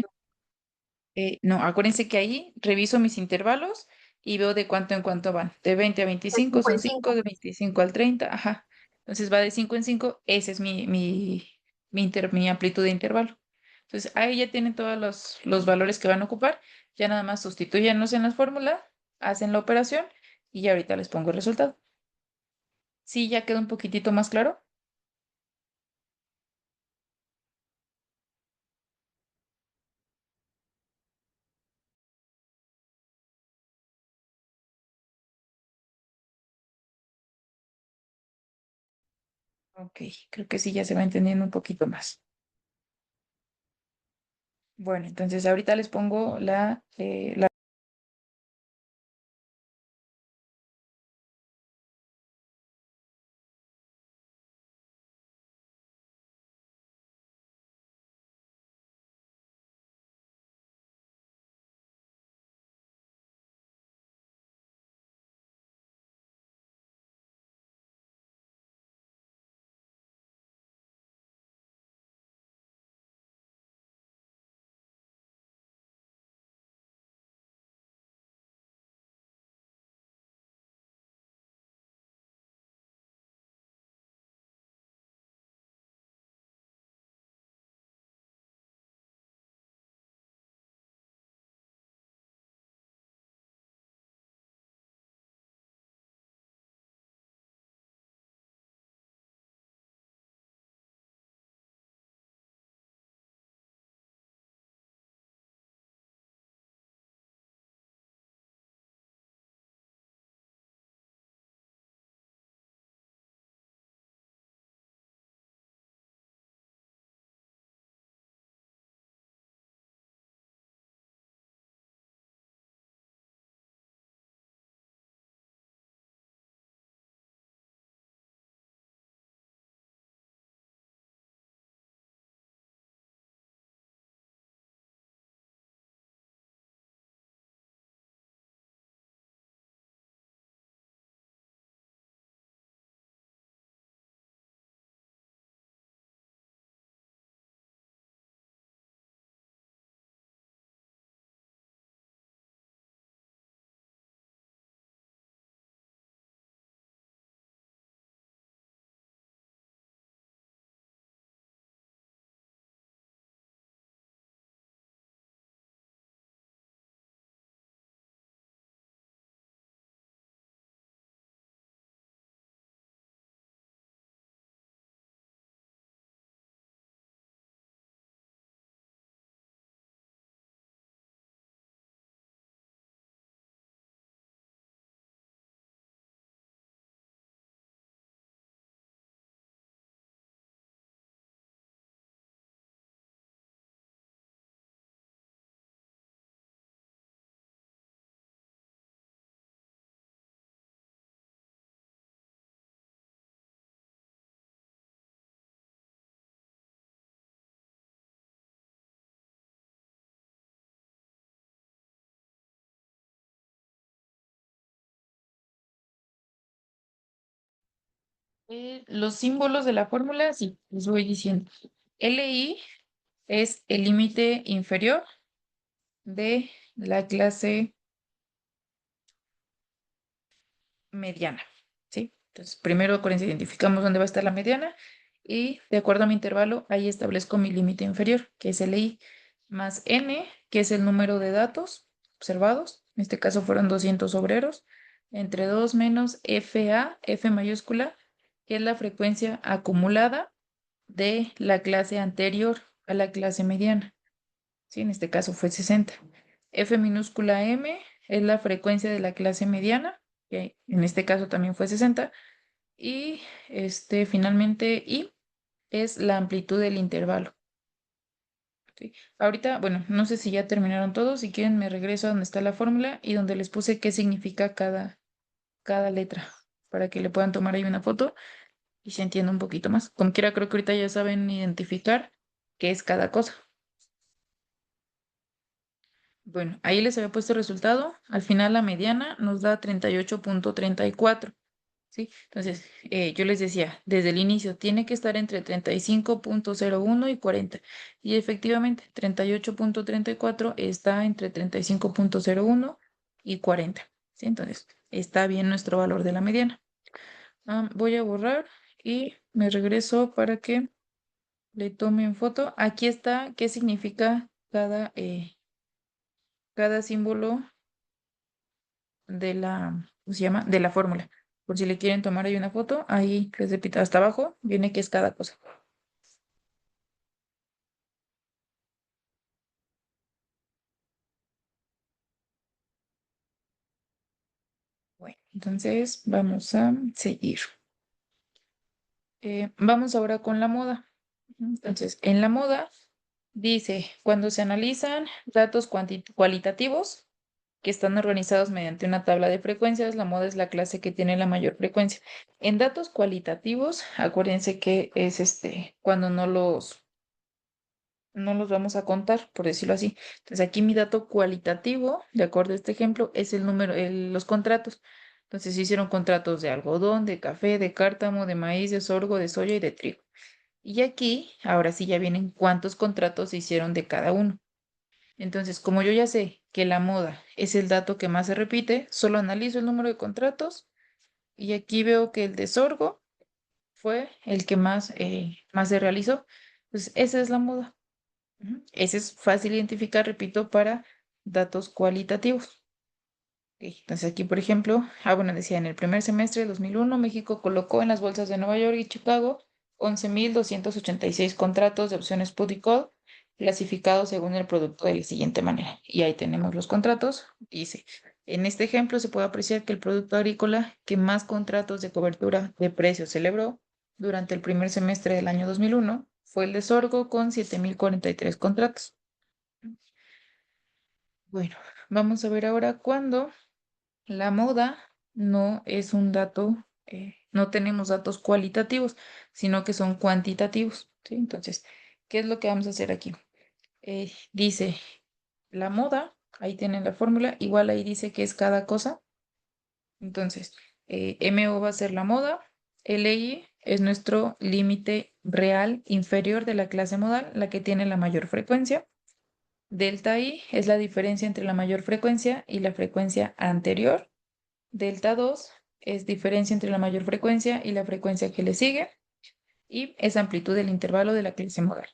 [SPEAKER 1] No, acuérdense que ahí reviso mis intervalos y veo de cuánto en cuánto van. De 20 a
[SPEAKER 3] De
[SPEAKER 1] 25
[SPEAKER 3] 5
[SPEAKER 1] son
[SPEAKER 3] en
[SPEAKER 1] 5,
[SPEAKER 3] 5.
[SPEAKER 1] de 25 al 30, ajá. Entonces va de 5 en 5, ese es mi amplitud de intervalo. Entonces ahí ya tienen todos los valores que van a ocupar. Ya nada más sustituyanlos en la fórmula, hacen la operación y ya ahorita les pongo el resultado. Sí, ya quedó un poquitito más claro. Ok, creo que sí, ya se va entendiendo un poquito más. Bueno, entonces ahorita les pongo la Los símbolos de la fórmula, sí, les voy diciendo. LI es el límite inferior de la clase mediana, ¿sí? Entonces, primero, acuérdense, identificamos dónde va a estar la mediana y de acuerdo a mi intervalo, ahí establezco mi límite inferior, que es LI, más N, que es el número de datos observados. En este caso fueron 200 obreros, entre 2 menos FA, F mayúscula, que es la frecuencia acumulada de la clase anterior a la clase mediana. ¿Sí? En este caso fue 60. F minúscula M es la frecuencia de la clase mediana, que en este caso también fue 60. Y finalmente I es la amplitud del intervalo. ¿Sí? Ahorita, bueno, no sé si ya terminaron todos. Si quieren, me regreso a donde está la fórmula y donde les puse qué significa cada letra, para que le puedan tomar ahí una foto y se entienda un poquito más. Como quiera, creo que ahorita ya saben identificar qué es cada cosa. Bueno, ahí les había puesto el resultado. Al final la mediana nos da 38.34. ¿Sí? Entonces, yo les decía, desde el inicio tiene que estar entre 35.01 y 40. Y efectivamente, 38.34 está entre 35.01 y 40. ¿Sí? Entonces, está bien nuestro valor de la mediana. Voy a borrar y me regreso para que le tomen foto. Aquí está qué significa cada símbolo de ¿cómo se llama? De la fórmula. Por si le quieren tomar ahí una foto, ahí les repito, hasta abajo viene qué es cada cosa. Bueno, entonces vamos a seguir. Vamos ahora con la moda. Entonces, en la moda dice, cuando se analizan datos cualitativos que están organizados mediante una tabla de frecuencias, la moda es la clase que tiene la mayor frecuencia. En datos cualitativos, acuérdense que es cuando no los vamos a contar, por decirlo así. Entonces, aquí mi dato cualitativo, de acuerdo a este ejemplo, es el número, los contratos. Entonces, se hicieron contratos de algodón, de café, de cártamo, de maíz, de sorgo, de soya y de trigo. Y aquí, ahora sí ya vienen cuántos contratos se hicieron de cada uno. Entonces, como yo ya sé que la moda es el dato que más se repite, solo analizo el número de contratos y aquí veo que el de sorgo fue el que más se realizó. Pues esa es la moda. Ese es fácil identificar, repito, para datos cualitativos. Ok, entonces aquí, por ejemplo, bueno, decía, en el primer semestre de 2001, México colocó en las bolsas de Nueva York y Chicago 11.286 contratos de opciones put y call, clasificados según el producto de la siguiente manera. Y ahí tenemos los contratos. Dice, en este ejemplo se puede apreciar que el producto agrícola que más contratos de cobertura de precios celebró durante el primer semestre del año 2001 fue el de sorgo con 7.043 contratos. Bueno, vamos a ver ahora cuándo la moda no es un dato, no tenemos datos cualitativos, sino que son cuantitativos, ¿sí? Entonces, ¿qué es lo que vamos a hacer aquí? Dice la moda, ahí tienen la fórmula, igual ahí dice que es cada cosa. Entonces, MO va a ser la moda, LI es nuestro límite real inferior de la clase modal, la que tiene la mayor frecuencia. Delta I es la diferencia entre la mayor frecuencia y la frecuencia anterior. Delta 2 es diferencia entre la mayor frecuencia y la frecuencia que le sigue. Y es amplitud del intervalo de la clase modal.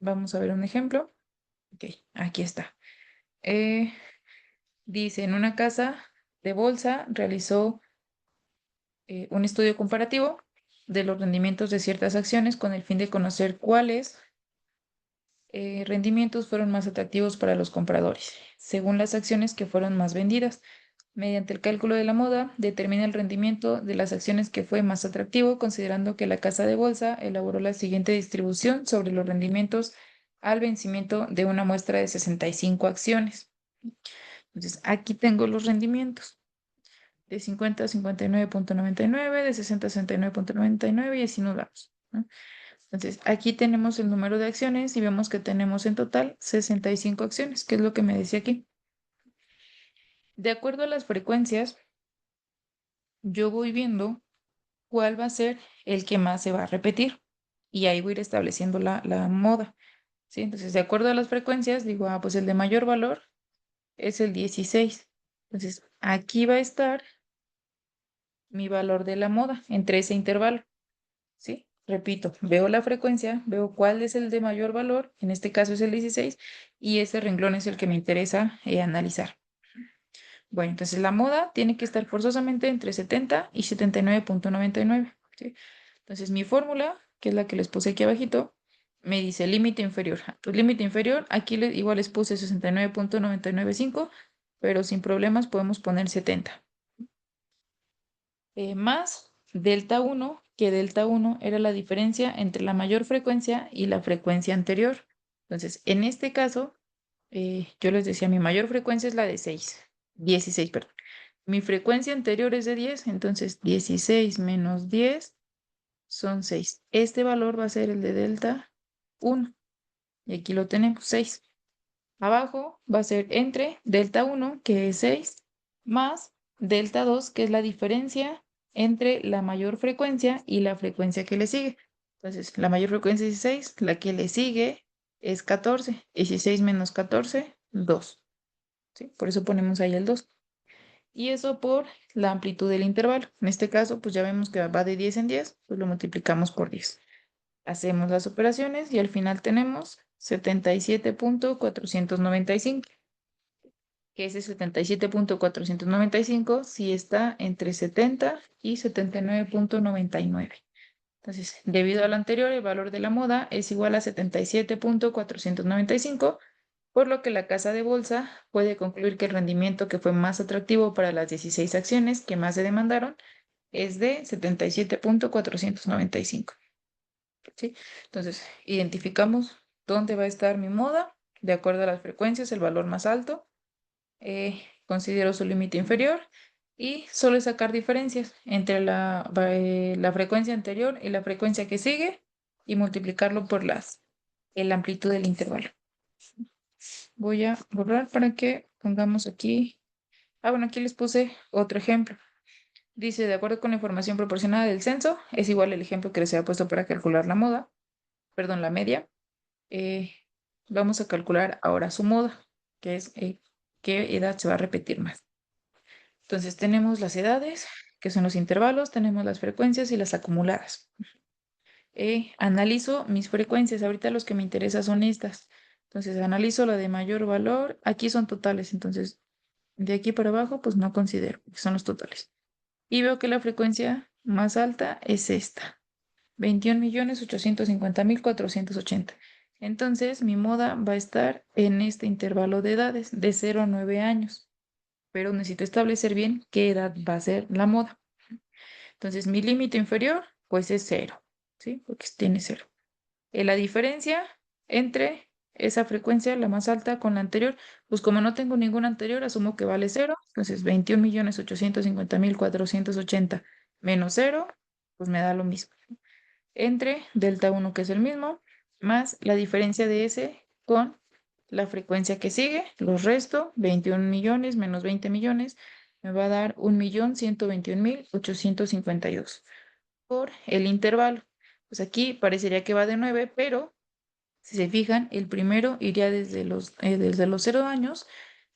[SPEAKER 1] Vamos a ver un ejemplo. Ok, aquí está. Dice, en una casa de bolsa realizó un estudio comparativo de los rendimientos de ciertas acciones con el fin de conocer cuáles rendimientos fueron más atractivos para los compradores, según las acciones que fueron más vendidas. Mediante el cálculo de la moda, determina el rendimiento de las acciones que fue más atractivo, considerando que la casa de bolsa elaboró la siguiente distribución sobre los rendimientos al vencimiento de una muestra de 65 acciones. Entonces, aquí tengo los rendimientos. De 50 a 59.99, de 60 a 69.99 y así nos vamos, ¿no? Entonces, aquí tenemos el número de acciones y vemos que tenemos en total 65 acciones, que es lo que me decía aquí. De acuerdo a las frecuencias, yo voy viendo cuál va a ser el que más se va a repetir. Y ahí voy a ir estableciendo la moda. ¿Sí? Entonces, de acuerdo a las frecuencias, digo, pues el de mayor valor es el 16. Entonces, aquí va a estar mi valor de la moda entre ese intervalo. ¿Sí? Repito, veo la frecuencia, veo cuál es el de mayor valor, en este caso es el 16, y ese renglón es el que me interesa analizar. Bueno, entonces la moda tiene que estar forzosamente entre 70 y 79.99. ¿Sí? Entonces mi fórmula, que es la que les puse aquí abajito, me dice límite inferior. Pues límite inferior, aquí igual les puse 69.995, pero sin problemas podemos poner 70. Más delta 1, que delta 1 era la diferencia entre la mayor frecuencia y la frecuencia anterior. Entonces, en este caso, yo les decía, mi mayor frecuencia es la de 16, perdón. Mi frecuencia anterior es de 10, entonces 16 menos 10 son 6. Este valor va a ser el de delta 1, y aquí lo tenemos, 6. Abajo va a ser entre delta 1, que es 6, más delta 2, que es la diferencia entre la mayor frecuencia y la frecuencia que le sigue. Entonces, la mayor frecuencia es 16, la que le sigue es 14. 16 menos 14, 2. ¿Sí? Por eso ponemos ahí el 2. Y eso por la amplitud del intervalo. En este caso, pues ya vemos que va de 10 en 10, pues lo multiplicamos por 10. Hacemos las operaciones y al final tenemos 77.495, que ese 77.495 sí está entre 70 y 79.99. Entonces, debido a lo anterior, el valor de la moda es igual a 77.495, por lo que la casa de bolsa puede concluir que el rendimiento que fue más atractivo para las 16 acciones que más se demandaron es de 77.495. ¿Sí? Entonces, identificamos dónde va a estar mi moda, de acuerdo a las frecuencias, el valor más alto, considero su límite inferior y solo sacar diferencias entre la frecuencia anterior y la frecuencia que sigue y multiplicarlo por la amplitud del intervalo. Voy a borrar para que pongamos aquí. Bueno, aquí les puse otro ejemplo. Dice, de acuerdo con la información proporcionada del censo, es igual el ejemplo que les había puesto para calcular la moda, perdón, la media. Vamos a calcular ahora su moda, que es qué edad se va a repetir más. Entonces tenemos las edades, que son los intervalos, tenemos las frecuencias y las acumuladas. Analizo mis frecuencias, ahorita los que me interesan son estas. Entonces analizo la de mayor valor, aquí son totales, entonces de aquí para abajo pues no considero, que son los totales. Y veo que la frecuencia más alta es esta, 21.850.480. Entonces mi moda va a estar en este intervalo de edades, de 0 a 9 años. Pero necesito establecer bien qué edad va a ser la moda. Entonces mi límite inferior pues es 0, ¿sí? Porque tiene 0. La diferencia entre esa frecuencia, la más alta, con la anterior, pues como no tengo ninguna anterior, asumo que vale 0. Entonces 21.850.480 menos 0, pues me da lo mismo. Entre delta 1, que es el mismo, más la diferencia de ese con la frecuencia que sigue, los resto, 21 millones menos 20 millones, me va a dar 1.121.852 por el intervalo. Pues aquí parecería que va de 9, pero si se fijan, el primero iría desde los 0 años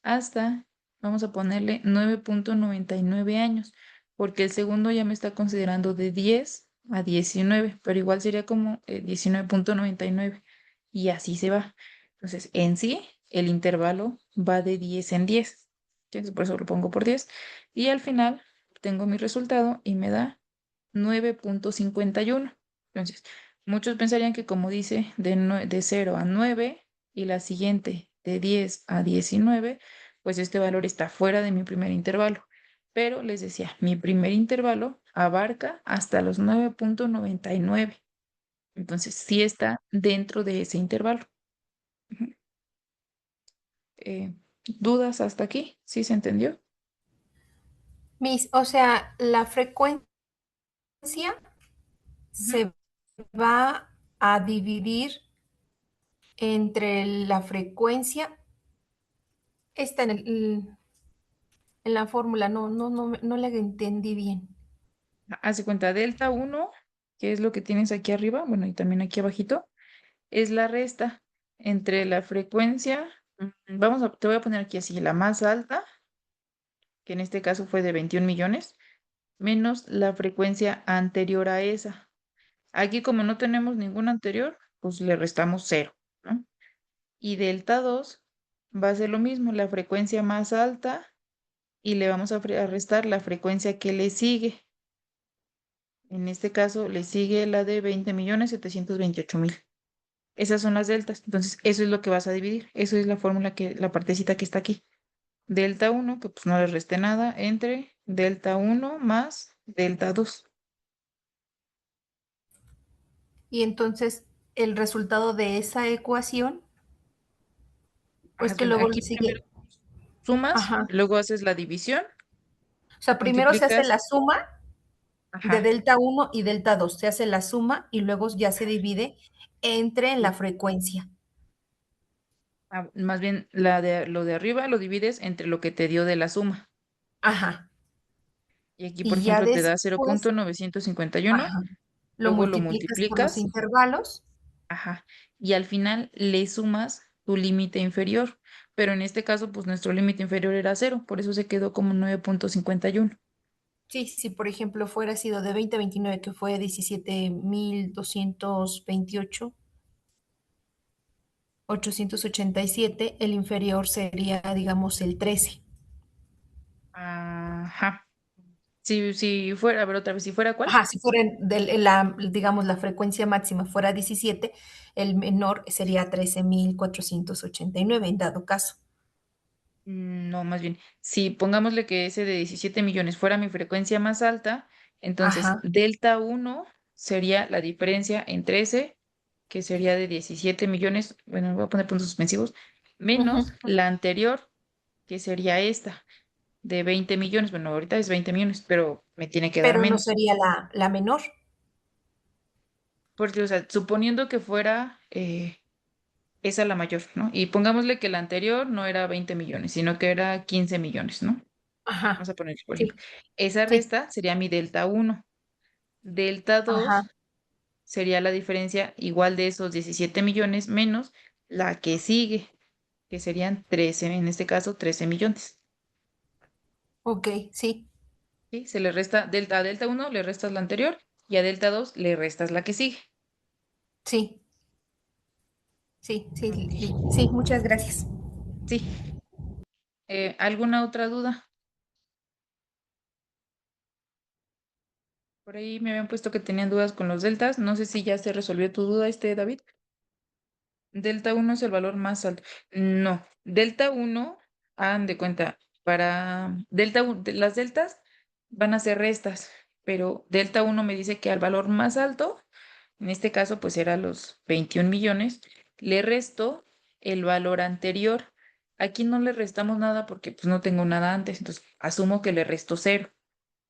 [SPEAKER 1] hasta, vamos a ponerle 9.99 años, porque el segundo ya me está considerando de 10 a 19, pero igual sería como 19.99 y así se va. Entonces, en sí, el intervalo va de 10 en 10. Entonces, por eso lo pongo por 10. Y al final tengo mi resultado y me da 9.51. Entonces, muchos pensarían que como dice de 0 a 9 y la siguiente de 10 a 19, pues este valor está fuera de mi primer intervalo. Pero les decía, mi primer intervalo abarca hasta los 9.99. Entonces, sí está dentro de ese intervalo. Ujú. ¿Dudas hasta aquí? ¿Sí se entendió?
[SPEAKER 3] O sea, la frecuencia se va a dividir entre la frecuencia, está en la fórmula, no la entendí bien.
[SPEAKER 1] Haz de cuenta, delta 1 que es lo que tienes aquí arriba, bueno, y también aquí abajito, es la resta entre la frecuencia, te voy a poner aquí así, la más alta, que en este caso fue de 21 millones, menos la frecuencia anterior a esa. Aquí como no tenemos ninguna anterior, pues le restamos cero, ¿no? Y delta 2 va a ser lo mismo, la frecuencia más alta y le vamos a restar la frecuencia que le sigue. En este caso le sigue la de 20.728.000. Esas son las deltas. Entonces, eso es lo que vas a dividir. Eso es la fórmula la partecita que está aquí. Delta 1, que pues no le reste nada, entre delta 1 más delta 2.
[SPEAKER 3] Y entonces el resultado de esa ecuación, pues que luego le
[SPEAKER 1] Aquí primero
[SPEAKER 3] sigue.
[SPEAKER 1] sumas,
[SPEAKER 3] Ajá.
[SPEAKER 1] luego haces la división,
[SPEAKER 3] O sea, primero se hace
[SPEAKER 1] multiplicas,
[SPEAKER 3] la suma de
[SPEAKER 1] ajá,
[SPEAKER 3] delta 1 y delta 2. Se hace la suma y luego ya se divide entre la
[SPEAKER 1] sí.
[SPEAKER 3] frecuencia.
[SPEAKER 1] Más bien lo de arriba lo divides entre lo que te dio de la suma.
[SPEAKER 3] Ajá.
[SPEAKER 1] Y aquí, por
[SPEAKER 3] Y ya
[SPEAKER 1] ejemplo, te da
[SPEAKER 3] después,
[SPEAKER 1] 0.951,
[SPEAKER 3] ajá, lo
[SPEAKER 1] luego lo
[SPEAKER 3] multiplicas por los
[SPEAKER 1] multiplicas,
[SPEAKER 3] intervalos.
[SPEAKER 1] ajá, y al final le sumas tu límite inferior. Pero en este caso, pues nuestro límite inferior era cero, por eso se quedó como 9.51.
[SPEAKER 3] Sí, si por ejemplo fuera sido de 2029, que fue 17.228, 887, el inferior sería, digamos, el 13.
[SPEAKER 1] Ajá. Si fuera, a ver otra vez, si fuera cuál.
[SPEAKER 3] Ajá, si fuera digamos, la frecuencia máxima fuera 17, el menor sería 13.489 en dado caso.
[SPEAKER 1] No, más bien, si pongámosle que ese de 17 millones fuera mi frecuencia más alta, entonces
[SPEAKER 3] Ajá.
[SPEAKER 1] delta 1 sería la diferencia entre ese, que sería de 17 millones, bueno, voy a poner puntos suspensivos,
[SPEAKER 3] Ujú.
[SPEAKER 1] menos la anterior, que sería esta, de 20 millones. Bueno, ahorita es 20 millones, pero me tiene que dar
[SPEAKER 3] Pero no
[SPEAKER 1] menos.
[SPEAKER 3] sería la menor.
[SPEAKER 1] Porque, o sea, suponiendo que fuera esa la mayor, ¿no? Y pongámosle que la anterior no era 20 millones, sino que era 15 millones, ¿no? Vamos
[SPEAKER 3] Ajá.
[SPEAKER 1] a poner, por ejemplo,
[SPEAKER 3] Sí,
[SPEAKER 1] esa
[SPEAKER 3] sí.
[SPEAKER 1] resta sería mi delta 1. Delta
[SPEAKER 3] Ajá.
[SPEAKER 1] 2 sería la diferencia igual de esos 17 millones menos la que sigue, que serían 13, en este caso 13 millones.
[SPEAKER 3] Ok, sí,
[SPEAKER 1] ¿Sí? Se le resta a delta 1 le restas la anterior y a delta 2 le restas la que sigue.
[SPEAKER 3] sí, sí, sí,
[SPEAKER 1] Ok.
[SPEAKER 3] sí, muchas gracias.
[SPEAKER 1] Sí. ¿Alguna otra duda? Por ahí me habían puesto que tenían dudas con los deltas. No sé si ya se resolvió tu duda, David. Delta 1 es el valor más alto. No, delta 1, hagan de cuenta, para delta 1, las deltas van a ser restas, pero delta 1 me dice que al valor más alto, en este caso pues era los 21 millones, le resto el valor anterior. Aquí no le restamos nada porque pues no tengo nada antes, entonces asumo que le resto cero.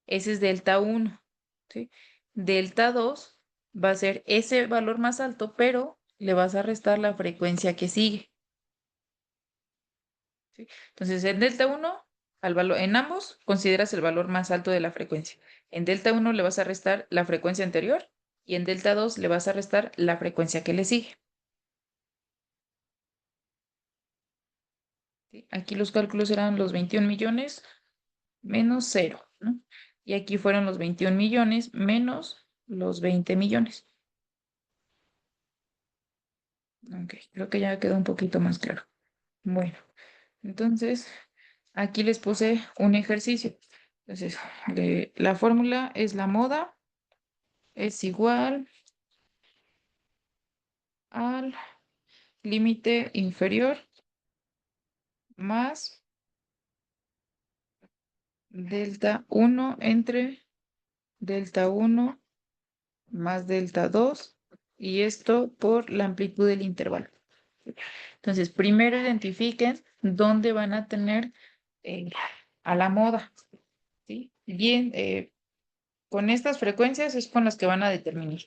[SPEAKER 1] Ese es delta 1, ¿sí? Delta 2 va a ser ese valor más alto, pero le vas a restar la frecuencia que sigue, ¿sí? Entonces, en delta 1, en ambos consideras el valor más alto de la frecuencia. En delta 1 le vas a restar la frecuencia anterior y en delta 2 le vas a restar la frecuencia que le sigue, ¿sí? Aquí los cálculos eran los 21 millones menos cero, ¿no? Y aquí fueron los 21 millones menos los 20 millones. Ok, creo que ya quedó un poquito más claro. Bueno, entonces aquí les puse un ejercicio. Entonces, la fórmula es la moda es igual al límite inferior más delta 1 entre delta 1 más delta 2 y esto por la amplitud del intervalo. Entonces, primero identifiquen dónde van a tener eh, a la moda, ¿sí? Bien, con estas frecuencias es con las que van a determinar.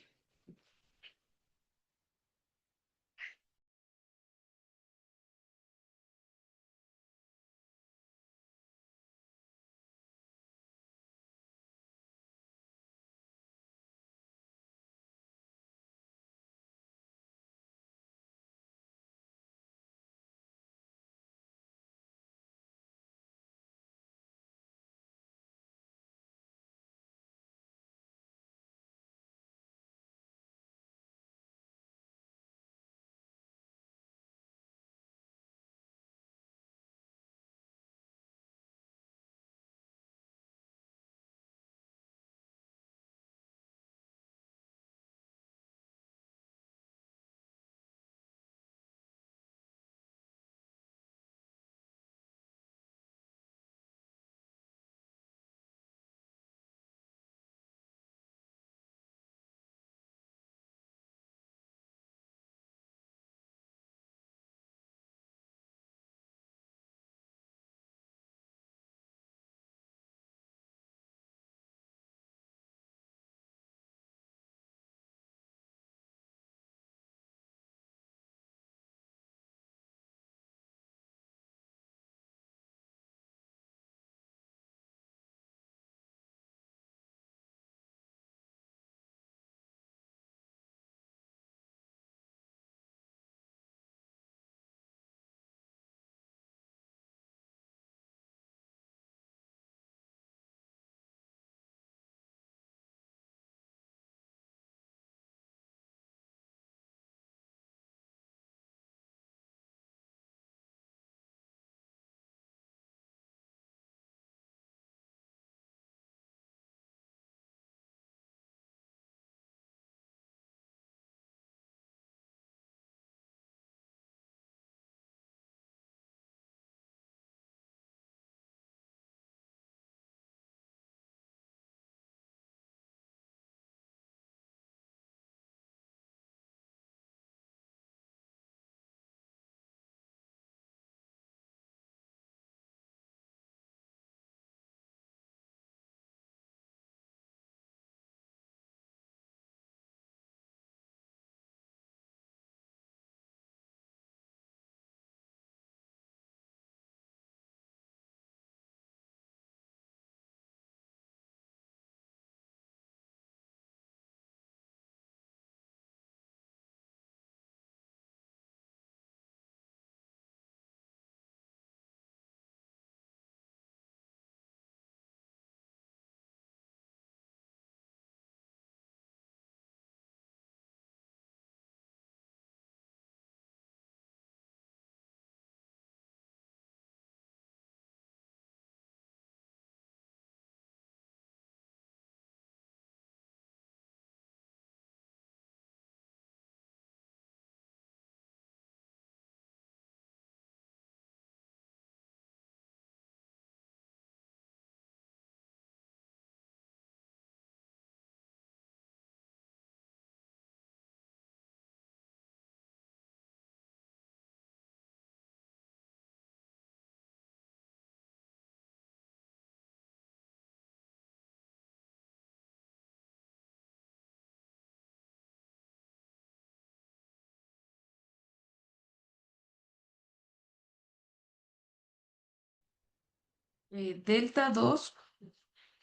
[SPEAKER 1] Delta 2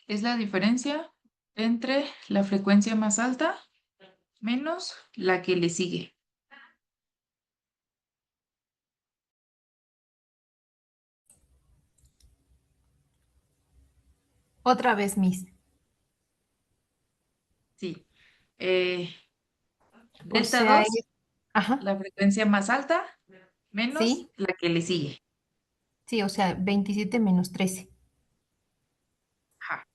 [SPEAKER 1] es la diferencia entre la frecuencia más alta menos la que le sigue.
[SPEAKER 3] Otra vez, Miss.
[SPEAKER 1] Sí.
[SPEAKER 3] O
[SPEAKER 1] Delta
[SPEAKER 3] sea,
[SPEAKER 1] 2,
[SPEAKER 3] ajá,
[SPEAKER 1] la frecuencia más alta menos
[SPEAKER 3] sí,
[SPEAKER 1] la que le sigue.
[SPEAKER 3] sí, o sea, 27 menos 13.
[SPEAKER 1] Ajá.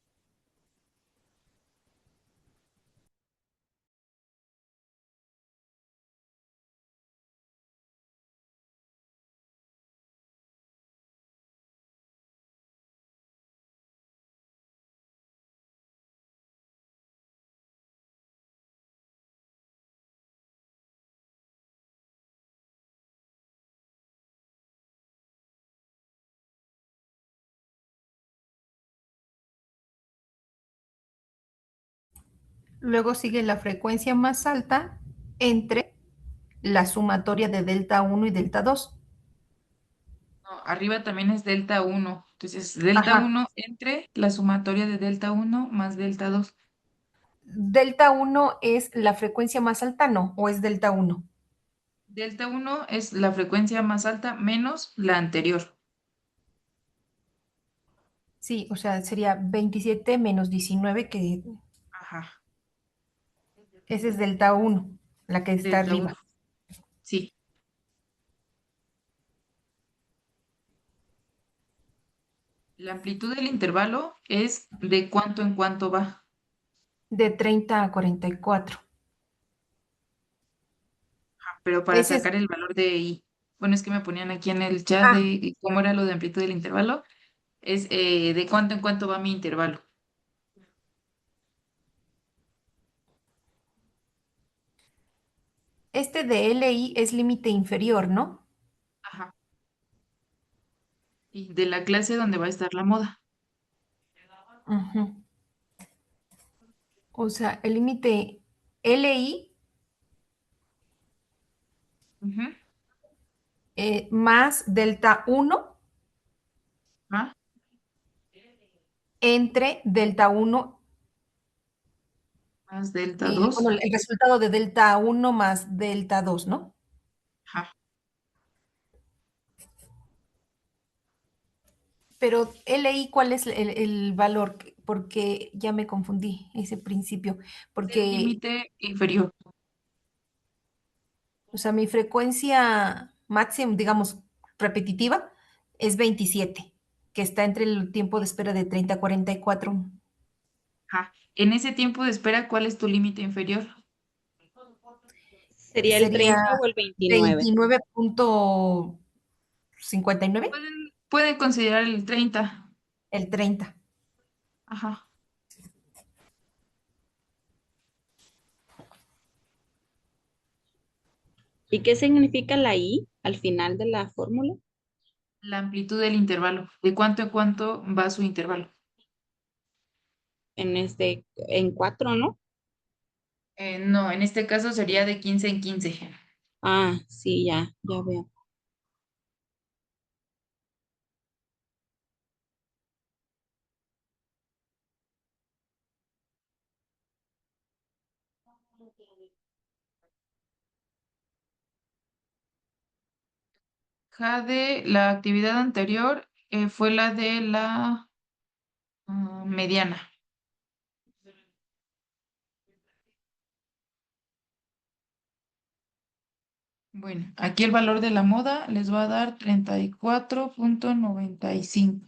[SPEAKER 3] Luego sigue la frecuencia más alta entre la sumatoria de delta 1 y delta 2.
[SPEAKER 1] No, arriba también es delta 1. Entonces, delta
[SPEAKER 3] Ajá.
[SPEAKER 1] 1 entre la sumatoria de delta 1 más delta 2.
[SPEAKER 3] ¿Delta 1 es la frecuencia más alta, no? ¿O es delta 1?
[SPEAKER 1] Delta 1 es la frecuencia más alta menos la anterior.
[SPEAKER 3] Sí, o sea, sería 27 menos 19, que
[SPEAKER 1] Ajá.
[SPEAKER 3] ese es delta 1, la que está
[SPEAKER 1] Delta 1.
[SPEAKER 3] arriba.
[SPEAKER 1] Sí. La amplitud del intervalo es de cuánto en cuánto va.
[SPEAKER 3] De 30 a 44.
[SPEAKER 1] Pero para
[SPEAKER 3] Ese es,
[SPEAKER 1] sacar el valor de I. Bueno, es que me ponían aquí en el chat
[SPEAKER 3] ah,
[SPEAKER 1] de cómo era lo de amplitud del intervalo. Es de cuánto en cuánto va mi intervalo.
[SPEAKER 3] este de LI es límite inferior, ¿no?
[SPEAKER 1] Ajá. Y de la clase donde va a estar la moda.
[SPEAKER 3] Ujú. O sea, el límite LI
[SPEAKER 1] Ujú.
[SPEAKER 3] más delta 1
[SPEAKER 1] Ah,
[SPEAKER 3] entre delta 1
[SPEAKER 1] más delta
[SPEAKER 3] y,
[SPEAKER 1] 2.
[SPEAKER 3] bueno, el resultado de delta 1 más delta 2, ¿no?
[SPEAKER 1] Ajá.
[SPEAKER 3] Pero LI, ¿cuál es el valor? Porque ya me confundí ese principio.
[SPEAKER 1] El
[SPEAKER 3] Porque,
[SPEAKER 1] límite inferior.
[SPEAKER 3] o sea, mi frecuencia máxima, digamos, repetitiva, es 27, que está entre el tiempo de espera de 30 a 44.
[SPEAKER 1] Ajá. En ese tiempo de espera, ¿cuál es tu límite inferior?
[SPEAKER 6] ¿Sería el
[SPEAKER 3] Sería
[SPEAKER 6] 30 o el 29?
[SPEAKER 3] 29.59,
[SPEAKER 1] Pueden considerar el 30.
[SPEAKER 3] el 30.
[SPEAKER 1] Ajá.
[SPEAKER 6] ¿Y qué significa la I al final de la fórmula?
[SPEAKER 1] La amplitud del intervalo. ¿De cuánto en cuánto va su intervalo?
[SPEAKER 6] En 4, ¿no?
[SPEAKER 1] No, en este caso sería de 15 en 15.
[SPEAKER 6] Ah, sí, ya veo.
[SPEAKER 1] Jade, la actividad anterior fue la de la mediana. Bueno, aquí el valor de la moda les va a dar 34.95.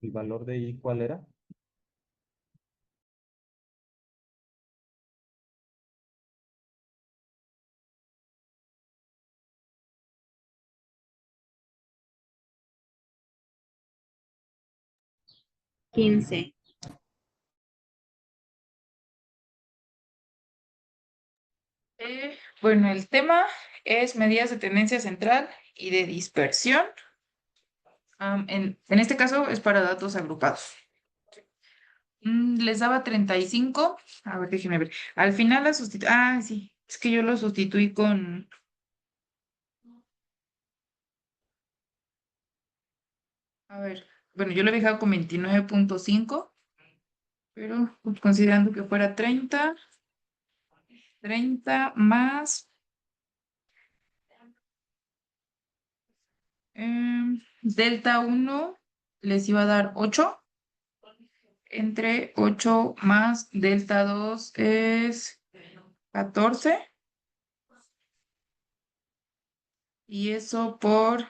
[SPEAKER 9] ¿El valor de I cuál era?
[SPEAKER 6] Quince.
[SPEAKER 1] Bueno, el tema es medidas de tendencia central y de dispersión. En este caso es para datos agrupados. Les daba 35. A ver, déjenme ver. Al final la sustituí. Ah, sí. Es que yo lo sustituí con. A ver. Bueno, yo lo he dejado con 29.5. Pero pues, considerando que fuera 30. 30 más. Delta 1 les iba a dar 8. Entre 8 más delta 2 es 14. Y eso por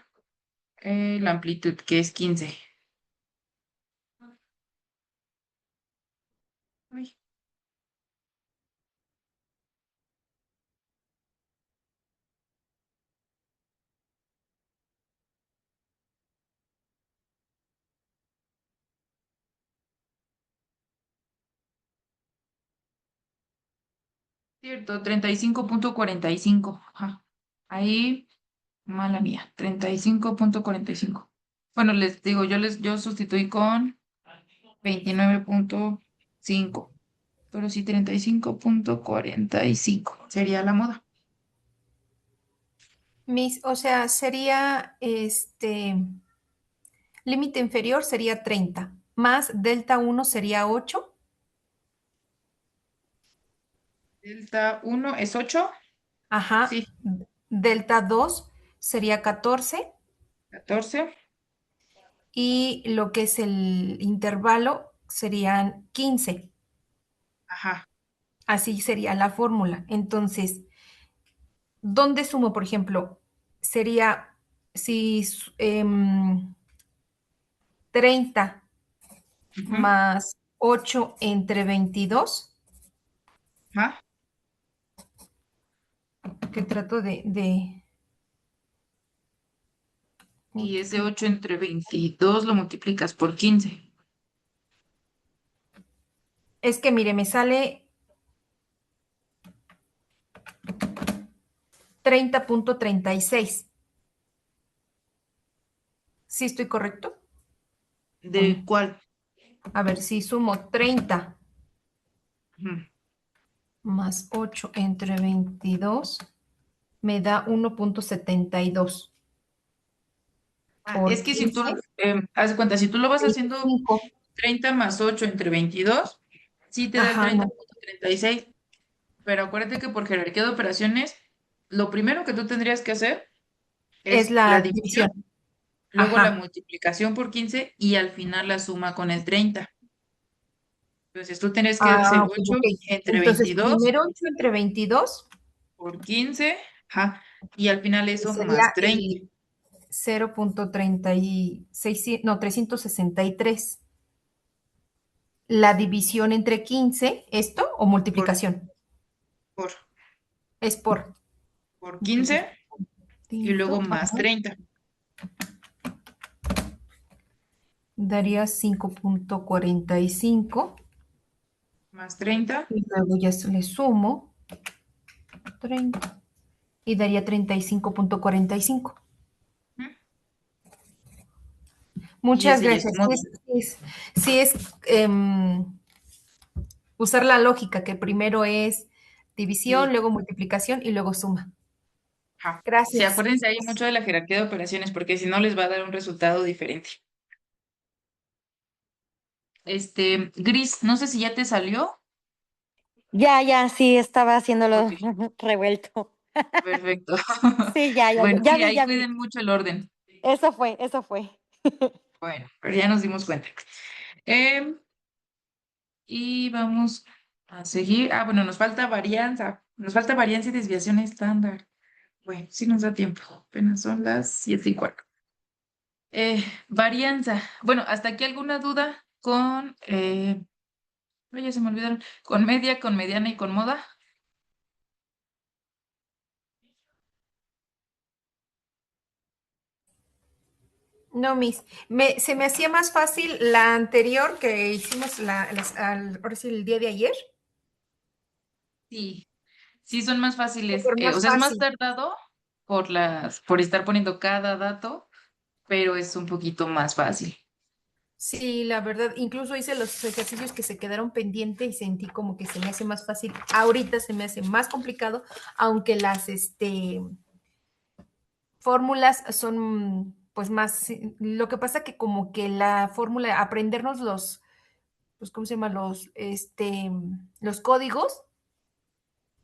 [SPEAKER 1] la amplitud, que es 15. Ay, cierto, 35.45. Ajá. Ahí, mala mía, 35.45. Bueno, les digo, yo sustituí con 29.5. Pero sí, 35.45 sería la moda.
[SPEAKER 3] O sea, sería límite inferior sería 30, más delta 1 sería 8.
[SPEAKER 1] Delta 1 es 8.
[SPEAKER 3] Ajá.
[SPEAKER 1] Sí,
[SPEAKER 3] Delta 2 sería 14.
[SPEAKER 1] 14.
[SPEAKER 3] Y lo que es el intervalo serían 15.
[SPEAKER 1] Ajá.
[SPEAKER 3] Así sería la fórmula. Entonces, ¿dónde sumo, por ejemplo? Sería si 30
[SPEAKER 1] Ujú.
[SPEAKER 3] más 8 entre 22,
[SPEAKER 1] Ajá.
[SPEAKER 3] que trato de
[SPEAKER 1] Y ese 8 entre 22 lo multiplicas por 15.
[SPEAKER 3] Es que mire, me sale 30.36. ¿Sí estoy correcto?
[SPEAKER 1] ¿De cuál?
[SPEAKER 3] A ver, si sumo 30
[SPEAKER 1] Ujú.
[SPEAKER 3] más 8 entre 22, me da 1.72
[SPEAKER 1] Es
[SPEAKER 3] por
[SPEAKER 1] que si tú,
[SPEAKER 3] 15,
[SPEAKER 1] haz de cuenta, si tú lo vas haciendo
[SPEAKER 3] 25.
[SPEAKER 1] 30 más 8 entre 22, sí te da
[SPEAKER 3] Ajá, no.
[SPEAKER 1] 30.36. Pero acuérdate que por jerarquía de operaciones, lo primero que tú tendrías que hacer
[SPEAKER 3] Es
[SPEAKER 1] es la
[SPEAKER 3] la
[SPEAKER 1] división,
[SPEAKER 3] división.
[SPEAKER 1] luego la
[SPEAKER 3] Ajá.
[SPEAKER 1] multiplicación por 15 y al final la suma con el 30. Entonces tú tienes que hacer
[SPEAKER 3] Ah, ok,
[SPEAKER 1] 8
[SPEAKER 3] ok.
[SPEAKER 1] entre
[SPEAKER 3] Entonces,
[SPEAKER 1] 22
[SPEAKER 3] primero 8 entre 22,
[SPEAKER 1] por 15, ajá, y al final
[SPEAKER 3] que
[SPEAKER 1] eso
[SPEAKER 3] sería
[SPEAKER 1] más 30.
[SPEAKER 3] el 0.36, no, 363. La división entre 15, ¿esto o
[SPEAKER 1] por,
[SPEAKER 3] multiplicación?
[SPEAKER 1] por,
[SPEAKER 3] Es por.
[SPEAKER 1] por
[SPEAKER 3] Entonces,
[SPEAKER 1] 15 y luego más
[SPEAKER 3] ajá,
[SPEAKER 1] 30.
[SPEAKER 3] daría 5.45.
[SPEAKER 1] Más 30.
[SPEAKER 3] Y luego ya se le sumo 30 y daría 35.45.
[SPEAKER 1] Ujú. Y
[SPEAKER 3] Muchas
[SPEAKER 1] ese ya es
[SPEAKER 3] gracias.
[SPEAKER 1] tu módulo.
[SPEAKER 3] Sí es, usar la lógica, que primero es división,
[SPEAKER 1] Sí,
[SPEAKER 3] luego multiplicación y luego suma.
[SPEAKER 1] ajá. Sí,
[SPEAKER 3] Gracias.
[SPEAKER 1] acuérdense ahí mucho de la jerarquía de operaciones porque si no les va a dar un resultado diferente. Gris, no sé si ya te salió.
[SPEAKER 8] Ya, sí, estaba haciéndolo
[SPEAKER 1] Ok,
[SPEAKER 8] revuelto.
[SPEAKER 1] perfecto.
[SPEAKER 8] Sí, ya,
[SPEAKER 1] Bueno,
[SPEAKER 8] ya
[SPEAKER 1] sí,
[SPEAKER 8] vi,
[SPEAKER 1] ahí
[SPEAKER 8] ya vi.
[SPEAKER 1] cuiden mucho el orden.
[SPEAKER 8] Eso fue.
[SPEAKER 1] Bueno, pero ya nos dimos cuenta. Em, y vamos a seguir. Ah, bueno, nos falta varianza. Nos falta varianza y desviación estándar. Bueno, sí nos da tiempo. Apenas son las 7:15. Varianza. Bueno, ¿hasta aquí alguna duda con, ay, ya se me olvidaron, con media, con mediana y con moda?
[SPEAKER 3] No, se me hacía más fácil la anterior que hicimos ahora sí, el día de ayer.
[SPEAKER 1] Sí, sí son más fáciles,
[SPEAKER 3] Súper
[SPEAKER 1] o
[SPEAKER 3] más
[SPEAKER 1] sea, es más
[SPEAKER 3] fácil.
[SPEAKER 1] tardado por estar poniendo cada dato, pero es un poquito más fácil.
[SPEAKER 3] Sí, la verdad, incluso hice los ejercicios que se quedaron pendientes y sentí como que se me hace más fácil. Ahorita se me hace más complicado, aunque las fórmulas son pues más, lo que pasa que como que la fórmula, aprendernos pues, ¿cómo se llama? Los códigos,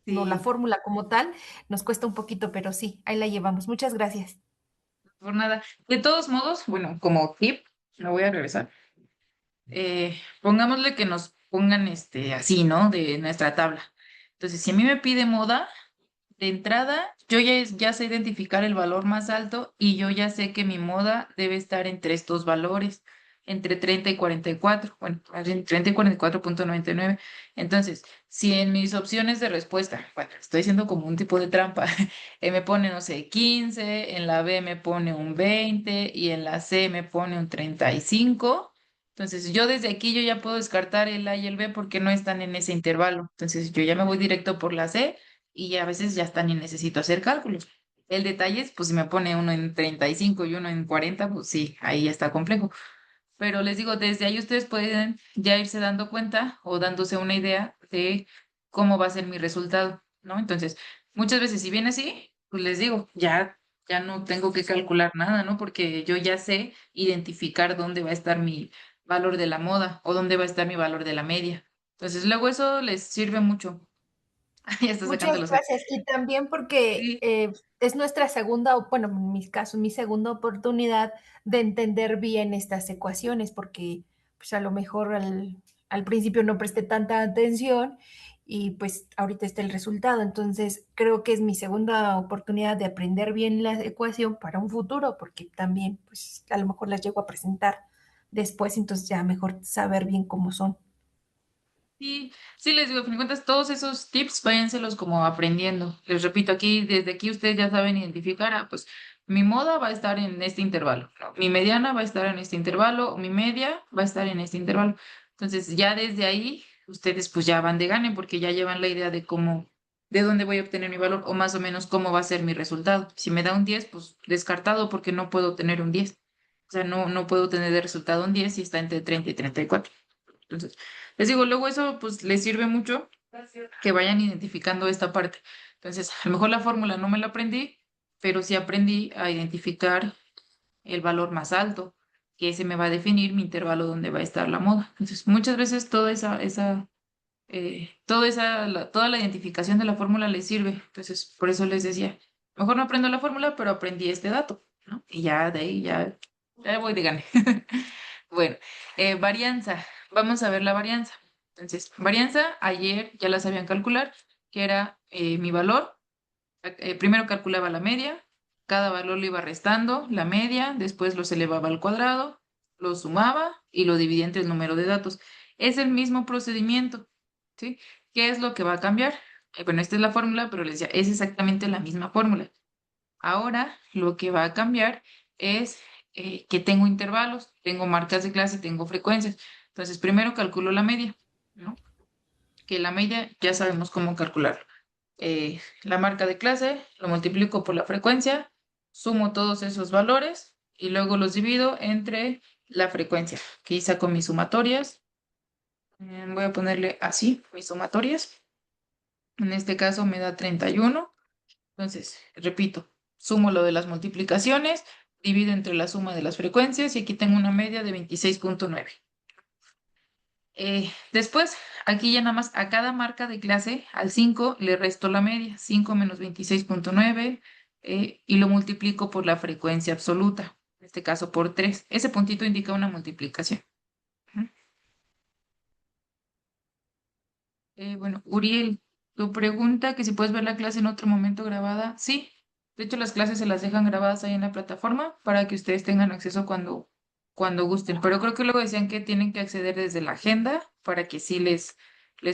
[SPEAKER 3] no la
[SPEAKER 1] Sí,
[SPEAKER 3] fórmula como tal, nos cuesta un poquito, pero sí, ahí la llevamos. Muchas gracias.
[SPEAKER 1] por nada. De todos modos, bueno, como tip, lo voy a regresar. Pongámosle que nos pongan así, ¿no? De nuestra tabla. Entonces, si a mí me pide moda, de entrada, yo ya sé identificar el valor más alto y yo ya sé que mi moda debe estar entre estos valores, entre 30 y 44, bueno, más bien 30 y 44,99. Entonces, si en mis opciones de respuesta, bueno, estoy haciendo como un tipo de trampa, me pone, no sé, 15, en la B me pone un 20 y en la C me pone un 35. Entonces, yo desde aquí yo ya puedo descartar el A y el B porque no están en ese intervalo. Entonces, yo ya me voy directo por la C y a veces ya hasta ni necesito hacer cálculos. El detalle es, pues si me pone uno en 35 y uno en 40, pues sí, ahí ya está complejo. Pero les digo, desde ahí ustedes pueden ya irse dando cuenta o dándose una idea de cómo va a ser mi resultado, ¿no? Entonces, muchas veces si viene así, pues les digo, ya no tengo que calcular nada, ¿no? Porque yo ya sé identificar dónde va a estar mi valor de la moda o dónde va a estar mi valor de la media. Entonces, luego eso les sirve mucho. Ya está sacando
[SPEAKER 3] Muchas
[SPEAKER 1] los ojos.
[SPEAKER 3] gracias. Y también porque
[SPEAKER 1] Sí,
[SPEAKER 3] es nuestra segunda, bueno, en mi caso, mi segunda oportunidad de entender bien estas ecuaciones, porque pues a lo mejor al principio no presté tanta atención y pues ahorita está el resultado. Entonces creo que es mi segunda oportunidad de aprender bien la ecuación para un futuro, porque también pues a lo mejor las llego a presentar después, entonces ya mejor saber bien cómo son.
[SPEAKER 1] sí, sí, les digo, a fin de cuentas, todos esos tips váyanselos como aprendiendo. Les repito, aquí, desde aquí ustedes ya saben identificar, pues mi moda va a estar en este intervalo, ¿no? Mi mediana va a estar en este intervalo, o mi media va a estar en este intervalo. Entonces, ya desde ahí, ustedes pues ya van de gane porque ya llevan la idea de cómo, de dónde voy a obtener mi valor o más o menos cómo va a ser mi resultado. Si me da un 10 pues descartado porque no puedo tener un 10. O sea, no puedo tener de resultado un 10 si está entre 30 y 34. Entonces, les digo, luego eso pues les sirve mucho que vayan identificando esta parte. Entonces, a lo mejor la fórmula no me la aprendí, pero sí aprendí a identificar el valor más alto, que ese me va a definir mi intervalo donde va a estar la moda. Entonces, muchas veces toda la identificación de la fórmula les sirve. Entonces, por eso les decía, mejor no aprendo la fórmula, pero aprendí este dato, ¿no? Y ya de ahí ya voy de gane. Bueno, varianza. Vamos a ver la varianza. Entonces, varianza, ayer ya la sabían calcular, que era mi valor. Primero calculaba la media, cada valor lo iba restando, la media, después los elevaba al cuadrado, lo sumaba y lo dividía entre el número de datos. Es el mismo procedimiento, ¿sí? ¿Qué es lo que va a cambiar? Bueno, esta es la fórmula, pero les decía, es exactamente la misma fórmula. Ahora lo que va a cambiar es que tengo intervalos, tengo marcas de clase, tengo frecuencias. Entonces, primero calculo la media, ¿no? Que la media ya sabemos cómo calcularlo. La marca de clase, lo multiplico por la frecuencia, sumo todos esos valores y luego los divido entre la frecuencia, que hice con mis sumatorias. Voy a ponerle así, mis sumatorias. En este caso me da 31. Entonces, repito, sumo lo de las multiplicaciones, divido entre la suma de las frecuencias y aquí tengo una media de 26,9. Después, aquí ya nada más a cada marca de clase, al 5 le resto la media, 5 menos 26,9, y lo multiplico por la frecuencia absoluta, en este caso por 3. Ese puntito indica una multiplicación. Ujú. Bueno, Uriel, tu pregunta que si puedes ver la clase en otro momento grabada, sí, De hecho, las clases se las dejan grabadas ahí en la plataforma para que ustedes tengan acceso cuando gusten. Pero creo que luego decían que tienen que acceder desde la agenda para que sí les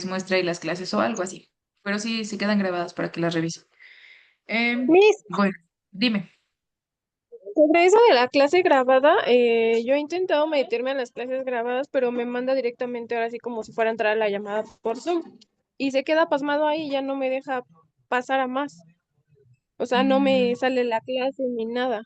[SPEAKER 1] muestre ahí las clases o algo así. Pero sí, se quedan grabadas para que las revisen.
[SPEAKER 9] Miss,
[SPEAKER 1] Bueno, dime.
[SPEAKER 9] sobre eso de la clase grabada, yo he intentado meterme a las clases grabadas, pero me manda directamente ahora sí como si fuera a entrar a la llamada por Zoom. Y se queda pasmado ahí y ya no me deja pasar a más. O sea, no me
[SPEAKER 1] Mm,
[SPEAKER 9] sale la clase ni nada.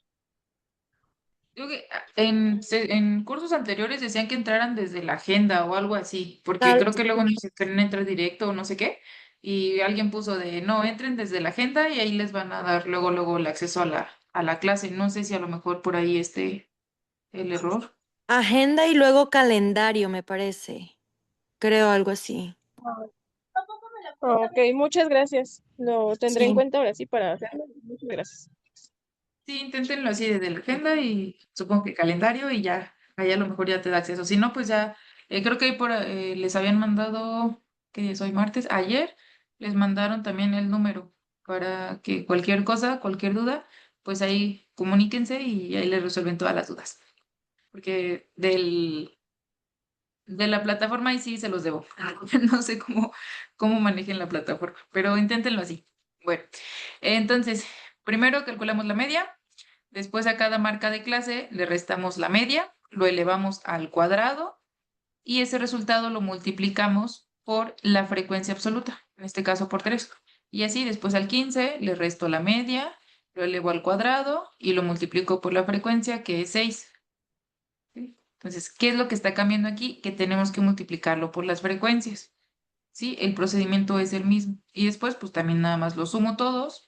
[SPEAKER 1] Digo que en cursos anteriores decían que entraran desde la agenda o algo así, porque
[SPEAKER 8] Tal-
[SPEAKER 1] creo que luego no se quieren entrar directo o no sé qué, y alguien puso de no, entren desde la agenda y ahí les van a dar luego el acceso a la clase. No sé si a lo mejor por ahí esté el error.
[SPEAKER 8] Agenda y luego calendario, me parece. Creo algo así.
[SPEAKER 9] Ok, muchas gracias. Lo tendré en
[SPEAKER 8] Sí.
[SPEAKER 9] cuenta ahora sí para hacerlo. Muchas gracias.
[SPEAKER 1] Sí, inténtenlo así desde la agenda y supongo que calendario y ya, ahí a lo mejor ya te da acceso. Si no, pues ya, creo que ahí les habían mandado, ¿qué día es hoy? Martes, ayer les mandaron también el número para que cualquier cosa, cualquier duda, pues ahí comuníquense y ahí les resuelven todas las dudas. Porque de la plataforma ahí sí se los debo. No sé cómo manejen la plataforma, pero inténtenlo así. Bueno, entonces, primero calculamos la media. Después a cada marca de clase le restamos la media, lo elevamos al cuadrado y ese resultado lo multiplicamos por la frecuencia absoluta, en este caso por 3. Y así después al 15 le resto la media, lo elevo al cuadrado y lo multiplico por la frecuencia que es 6. ¿Sí? Entonces, ¿qué es lo que está cambiando aquí? Que tenemos que multiplicarlo por las frecuencias. ¿Sí? El procedimiento es el mismo. Y después, pues también nada más los sumo todos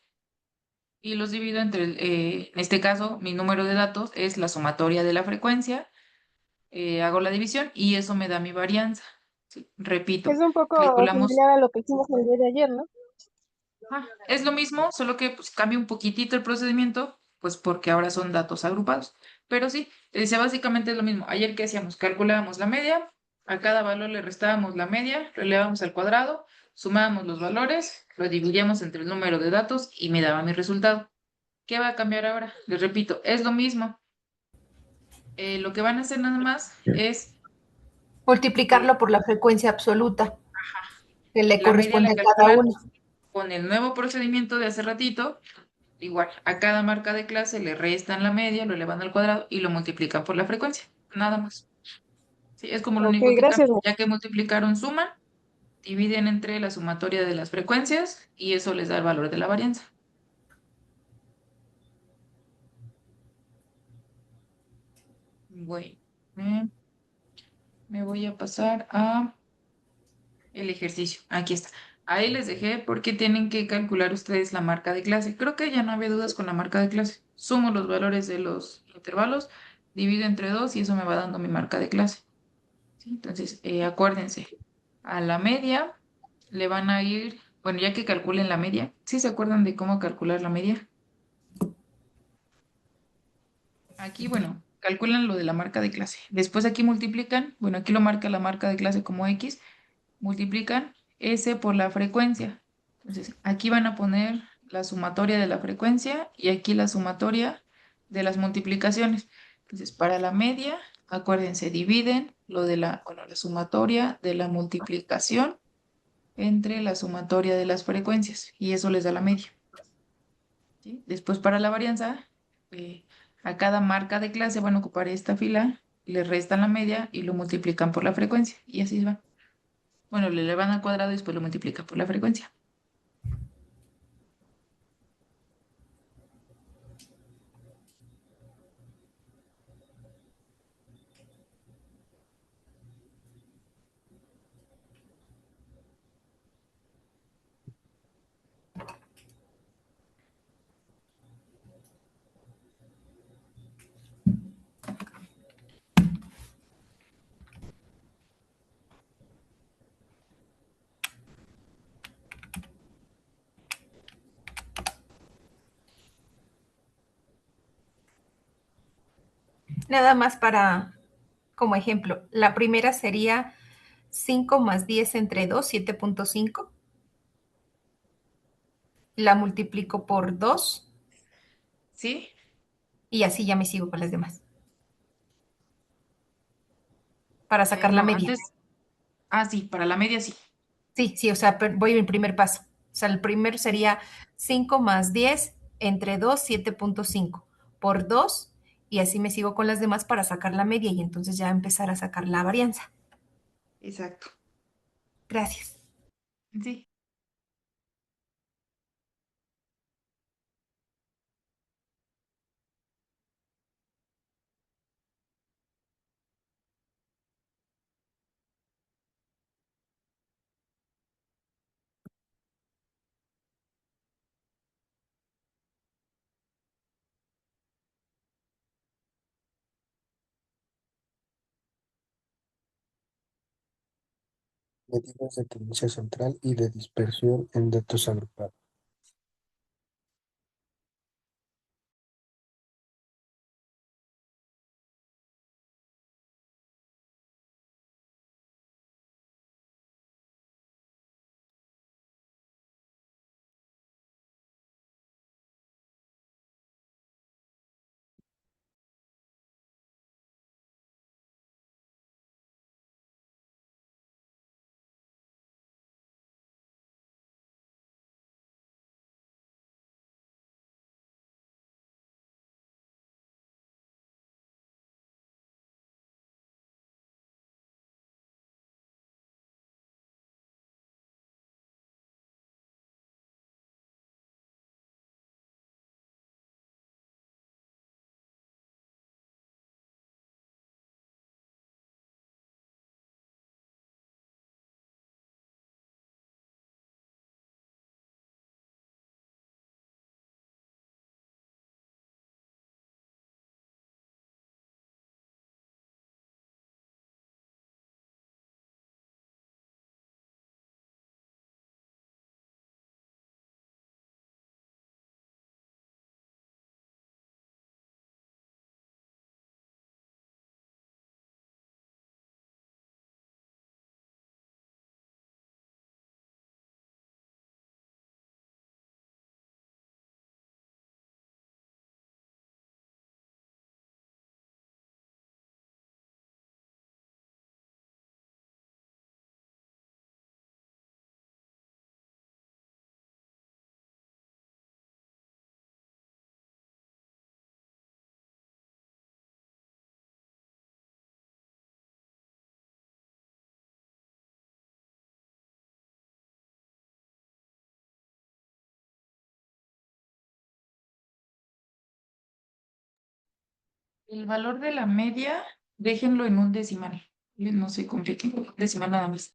[SPEAKER 1] y los divido entre, en este caso, mi número de datos es la sumatoria de la frecuencia, hago la división y eso me da mi varianza. Sí, repito,
[SPEAKER 9] Es un poco
[SPEAKER 1] calculamos,
[SPEAKER 9] similar a lo que hicimos el día de ayer, ¿no?
[SPEAKER 1] es lo mismo, solo que pues, cambia un poquitito el procedimiento, pues porque ahora son datos agrupados. Pero sí, te decía básicamente es lo mismo. Ayer que hacíamos, calculábamos la media, a cada valor le restábamos la media, lo elevábamos al cuadrado, sumábamos los valores, lo dividíamos entre el número de datos y me daba mi resultado. ¿Qué va a cambiar ahora? Les repito, es lo mismo. Lo que van a hacer nada más es
[SPEAKER 3] Multiplicarlo por la frecuencia absoluta que le
[SPEAKER 1] la media la
[SPEAKER 3] corresponde a cada
[SPEAKER 1] calculan
[SPEAKER 3] uno.
[SPEAKER 1] con el nuevo procedimiento de hace ratito. Igual, a cada marca de clase le restan la media, lo elevan al cuadrado y lo multiplican por la frecuencia. Nada más. Sí, es como lo
[SPEAKER 9] Ok,
[SPEAKER 1] único que cambia.
[SPEAKER 9] gracias.
[SPEAKER 1] Ya que multiplicaron, suman, dividen entre la sumatoria de las frecuencias y eso les da el valor de la varianza. Bueno, me voy a pasar a el ejercicio. Aquí está. Ahí les dejé porque tienen que calcular ustedes la marca de clase. Creo que ya no había dudas con la marca de clase. Sumo los valores de los intervalos, divido entre 2 y eso me va dando mi marca de clase. ¿Sí? Entonces, acuérdense, a la media le van a ir, bueno, ya que calculen la media, ¿sí se acuerdan de cómo calcular la media? Aquí, bueno, calculan lo de la marca de clase. Después aquí multiplican, bueno, aquí lo marca la marca de clase como X, multiplican S por la frecuencia. Entonces, aquí van a poner la sumatoria de la frecuencia y aquí la sumatoria de las multiplicaciones. Entonces, para la media, acuérdense, dividen lo de bueno, la sumatoria de la multiplicación entre la sumatoria de las frecuencias y eso les da la media. ¿Sí? Después, para la varianza, eh, a cada marca de clase van a ocupar esta fila, le restan la media y lo multiplican por la frecuencia y así va. Bueno, le elevan al cuadrado y después lo multiplica por la frecuencia.
[SPEAKER 3] Nada más para, como ejemplo, la primera sería 5 más 10 entre 2, 7.5. La multiplico por 2
[SPEAKER 1] ¿Sí?
[SPEAKER 3] Y así ya me sigo con las demás. Para sacar la
[SPEAKER 1] No,
[SPEAKER 3] media.
[SPEAKER 1] antes, sí, para la media sí.
[SPEAKER 3] Sí, sí, o sea, voy en primer paso. O sea, el primero sería 5 más 10 entre 2, 7,5 por 2 y así me sigo con las demás para sacar la media y entonces ya empezar a sacar la varianza.
[SPEAKER 1] Exacto.
[SPEAKER 3] Gracias.
[SPEAKER 1] Sí.
[SPEAKER 10] Medidas de tendencia central y de dispersión en datos agrupados.
[SPEAKER 1] El valor de la media, déjenlo en un decimal. No se compliquen con un decimal nada más.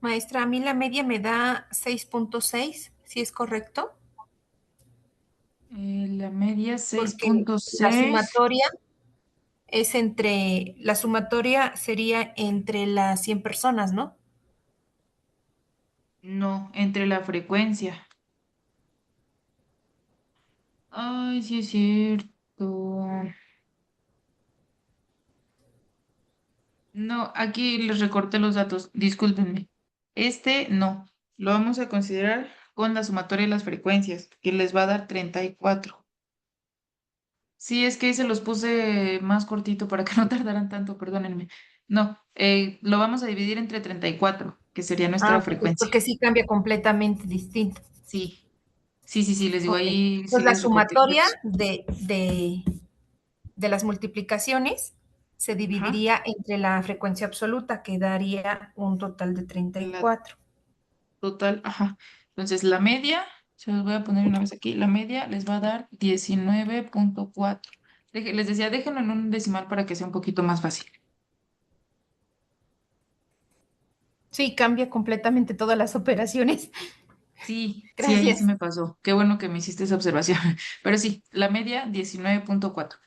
[SPEAKER 3] Maestra, a mí la media me da 6,6, ¿sí es correcto?
[SPEAKER 1] La media
[SPEAKER 3] Porque
[SPEAKER 1] 6,6.
[SPEAKER 3] la sumatoria sería entre las 100 personas, ¿no?
[SPEAKER 1] No, entre la frecuencia. Ay, sí es cierto. No, aquí les recorté los datos, discúlpenme. Este no, lo vamos a considerar con la sumatoria de las frecuencias, que les va a dar 34. Sí, es que se los puse más cortito para que no tardaran tanto, perdónenme. No, lo vamos a dividir entre 34, que sería nuestra
[SPEAKER 3] Ah, ok,
[SPEAKER 1] frecuencia.
[SPEAKER 3] porque sí cambia completamente distinto.
[SPEAKER 1] Sí, Sí, les digo,
[SPEAKER 3] Ok.
[SPEAKER 1] ahí
[SPEAKER 3] Pues la
[SPEAKER 1] sigue su
[SPEAKER 3] sumatoria
[SPEAKER 1] contexto.
[SPEAKER 3] de las multiplicaciones se
[SPEAKER 1] Ajá.
[SPEAKER 3] dividiría entre la frecuencia absoluta, que daría un total de
[SPEAKER 1] La
[SPEAKER 3] 34.
[SPEAKER 1] total, ajá. Entonces, la media, se los voy a poner una vez aquí, la media les va a dar 19.4. Les decía, déjenlo en un decimal para que sea un poquito más fácil.
[SPEAKER 3] Sí, cambia completamente todas las operaciones.
[SPEAKER 1] Sí, ahí sí
[SPEAKER 3] Gracias.
[SPEAKER 1] me pasó. Qué bueno que me hiciste esa observación. Pero sí, la media 19.4.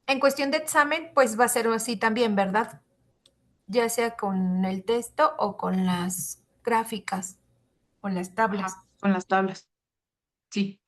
[SPEAKER 3] En cuestión de examen, pues va a ser así también, ¿verdad? Ya sea con el texto o con las gráficas o las tablas.
[SPEAKER 1] Ajá, con las tablas. Sí.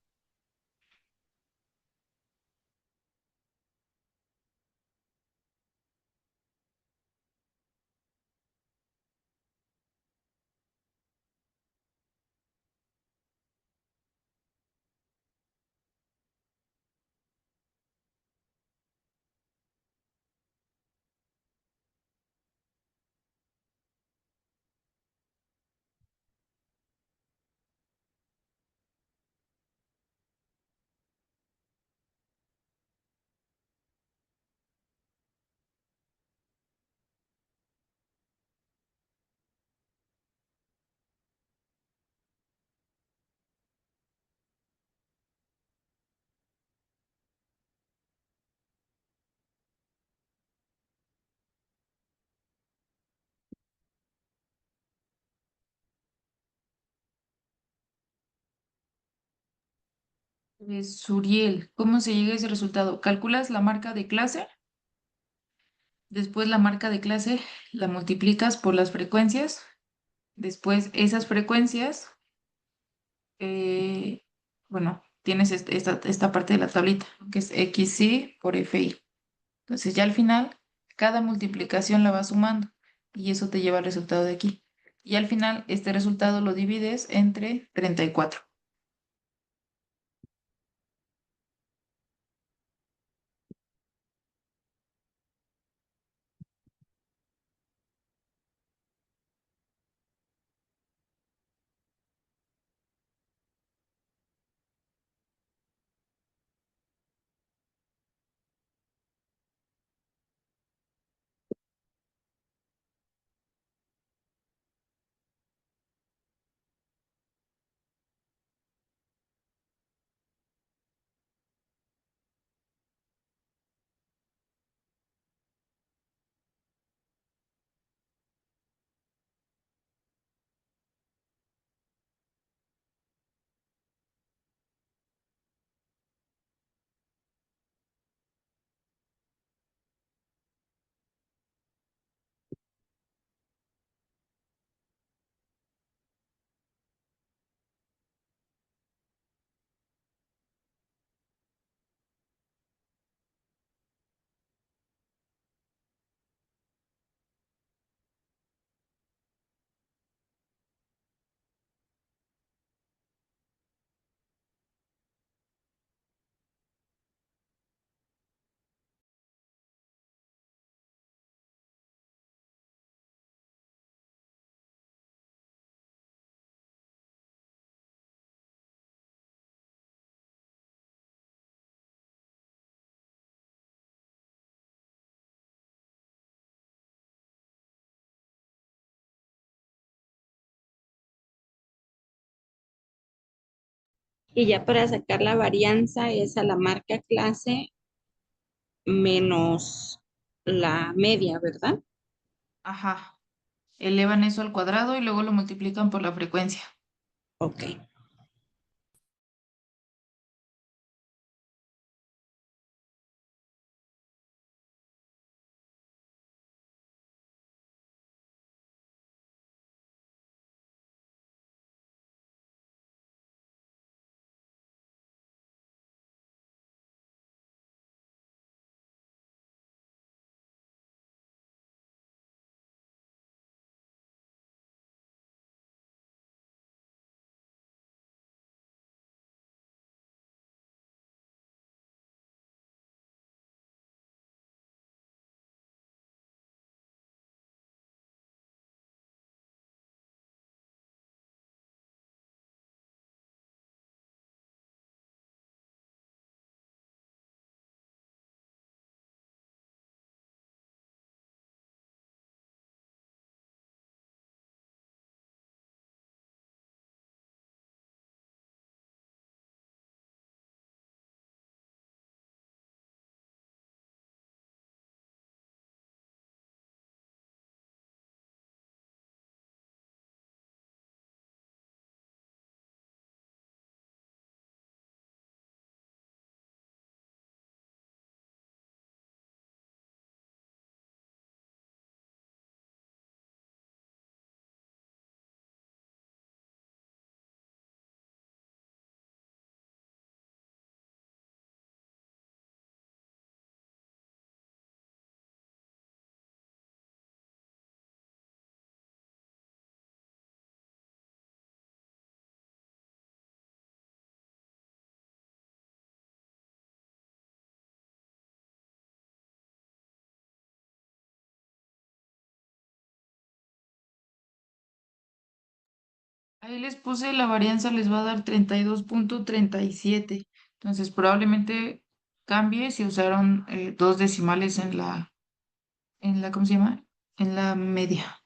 [SPEAKER 1] Suriel, ¿cómo se llega a ese resultado? Calculas la marca de clase, después la marca de clase la multiplicas por las frecuencias, después esas frecuencias, eh, bueno, tienes esta parte de la tablita, que es XC por FI. Entonces ya al final, cada multiplicación la vas sumando y eso te lleva al resultado de aquí. Y al final, este resultado lo divides entre 34.
[SPEAKER 6] Y ya para sacar la varianza es a la marca clase menos la media, ¿verdad?
[SPEAKER 1] Ajá. Elevan eso al cuadrado y luego lo multiplican por la frecuencia.
[SPEAKER 6] Ok.
[SPEAKER 1] Ahí les puse la varianza, les va a dar 32,37. Entonces probablemente cambie si usaron dos decimales en la, ¿cómo se llama? En la media.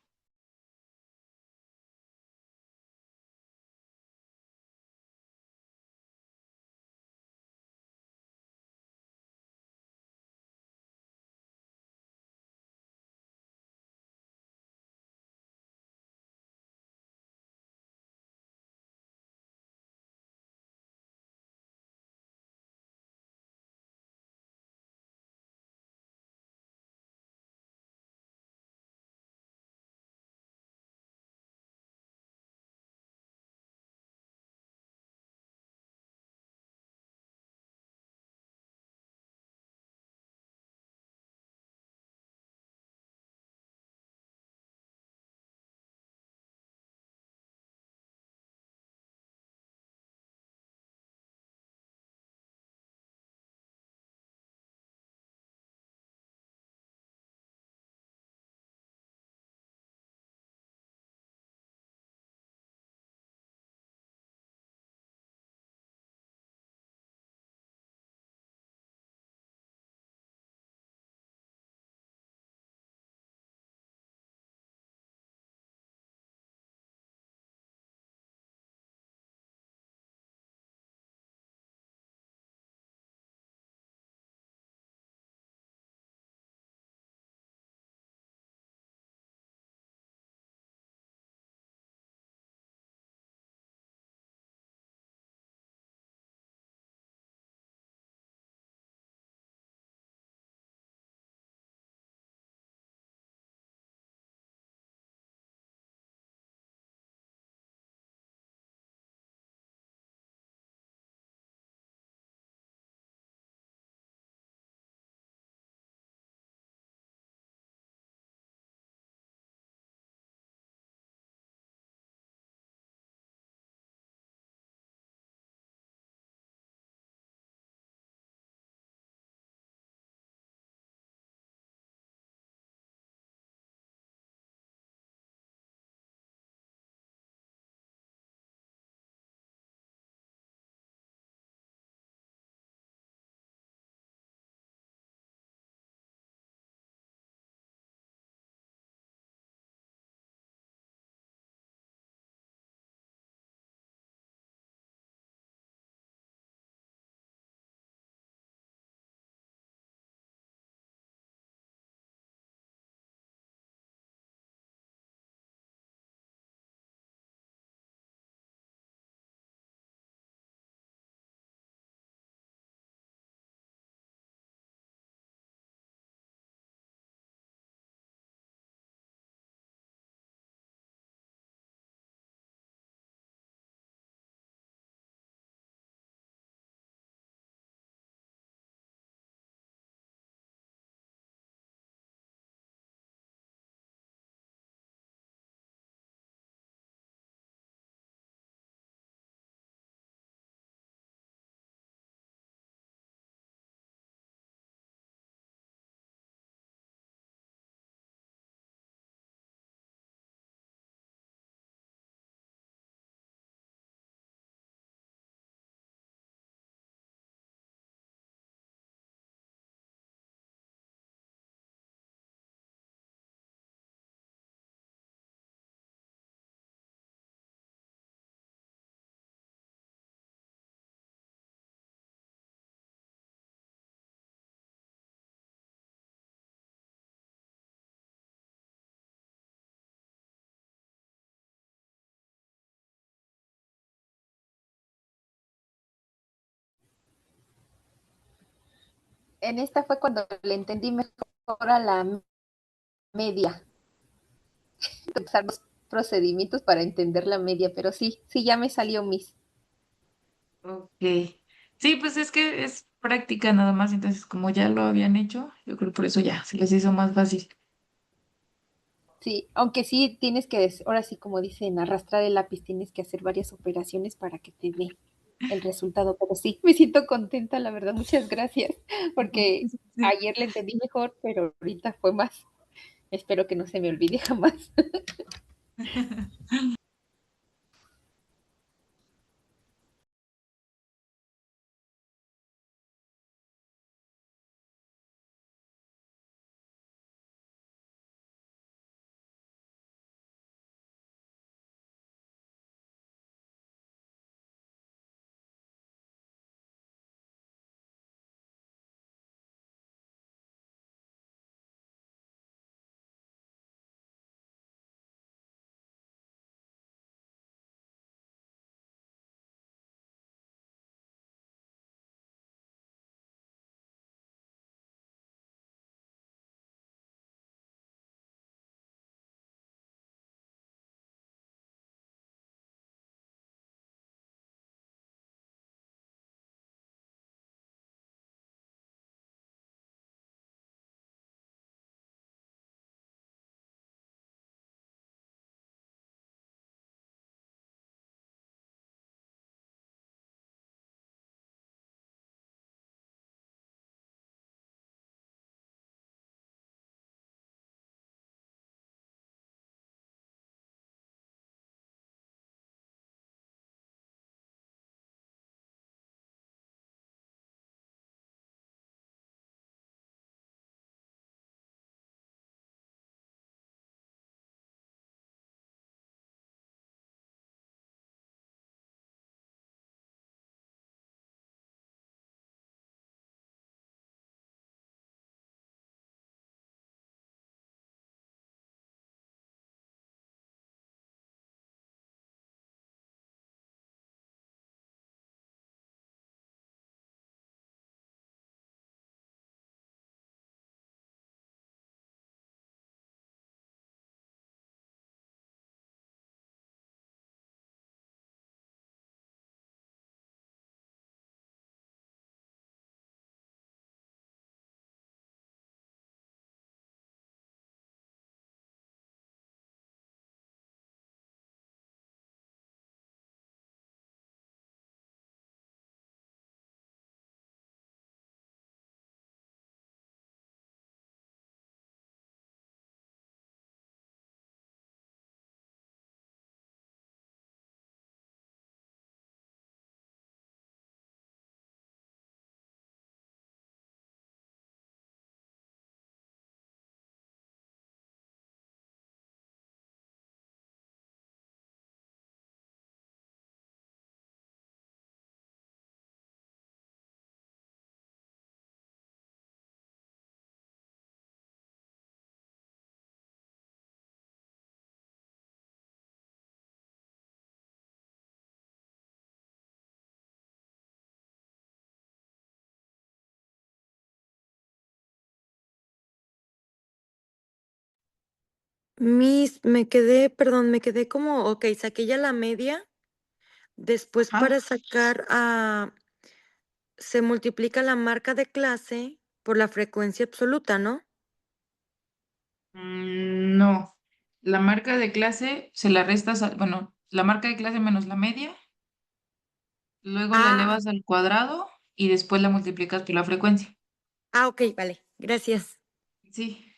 [SPEAKER 3] En esta fue cuando le entendí mejor a la media, usar los procedimientos para entender la media, pero sí, sí, ya me salió mis.
[SPEAKER 1] Ok. Sí, pues es que es práctica nada más, entonces como ya lo habían hecho, yo creo por eso ya se les hizo más fácil.
[SPEAKER 3] Sí, aunque sí tienes que, ahora sí como dicen, arrastrar el lápiz, tienes que hacer varias operaciones para que te dé el resultado, pero sí, me siento contenta, la verdad, muchas gracias, porque
[SPEAKER 1] Sí.
[SPEAKER 3] ayer le entendí mejor, pero ahorita fue más. Espero que no se me olvide jamás.
[SPEAKER 8] me quedé como, ok, saqué ya la media, después
[SPEAKER 1] Ajá.
[SPEAKER 8] para sacar se multiplica la marca de clase por la frecuencia absoluta, ¿no?
[SPEAKER 1] No. La marca de clase se la restas, bueno, la marca de clase menos la media, luego la
[SPEAKER 8] Ah,
[SPEAKER 1] elevas al cuadrado y después la multiplicas por la frecuencia.
[SPEAKER 8] ok, vale, gracias.
[SPEAKER 1] Sí.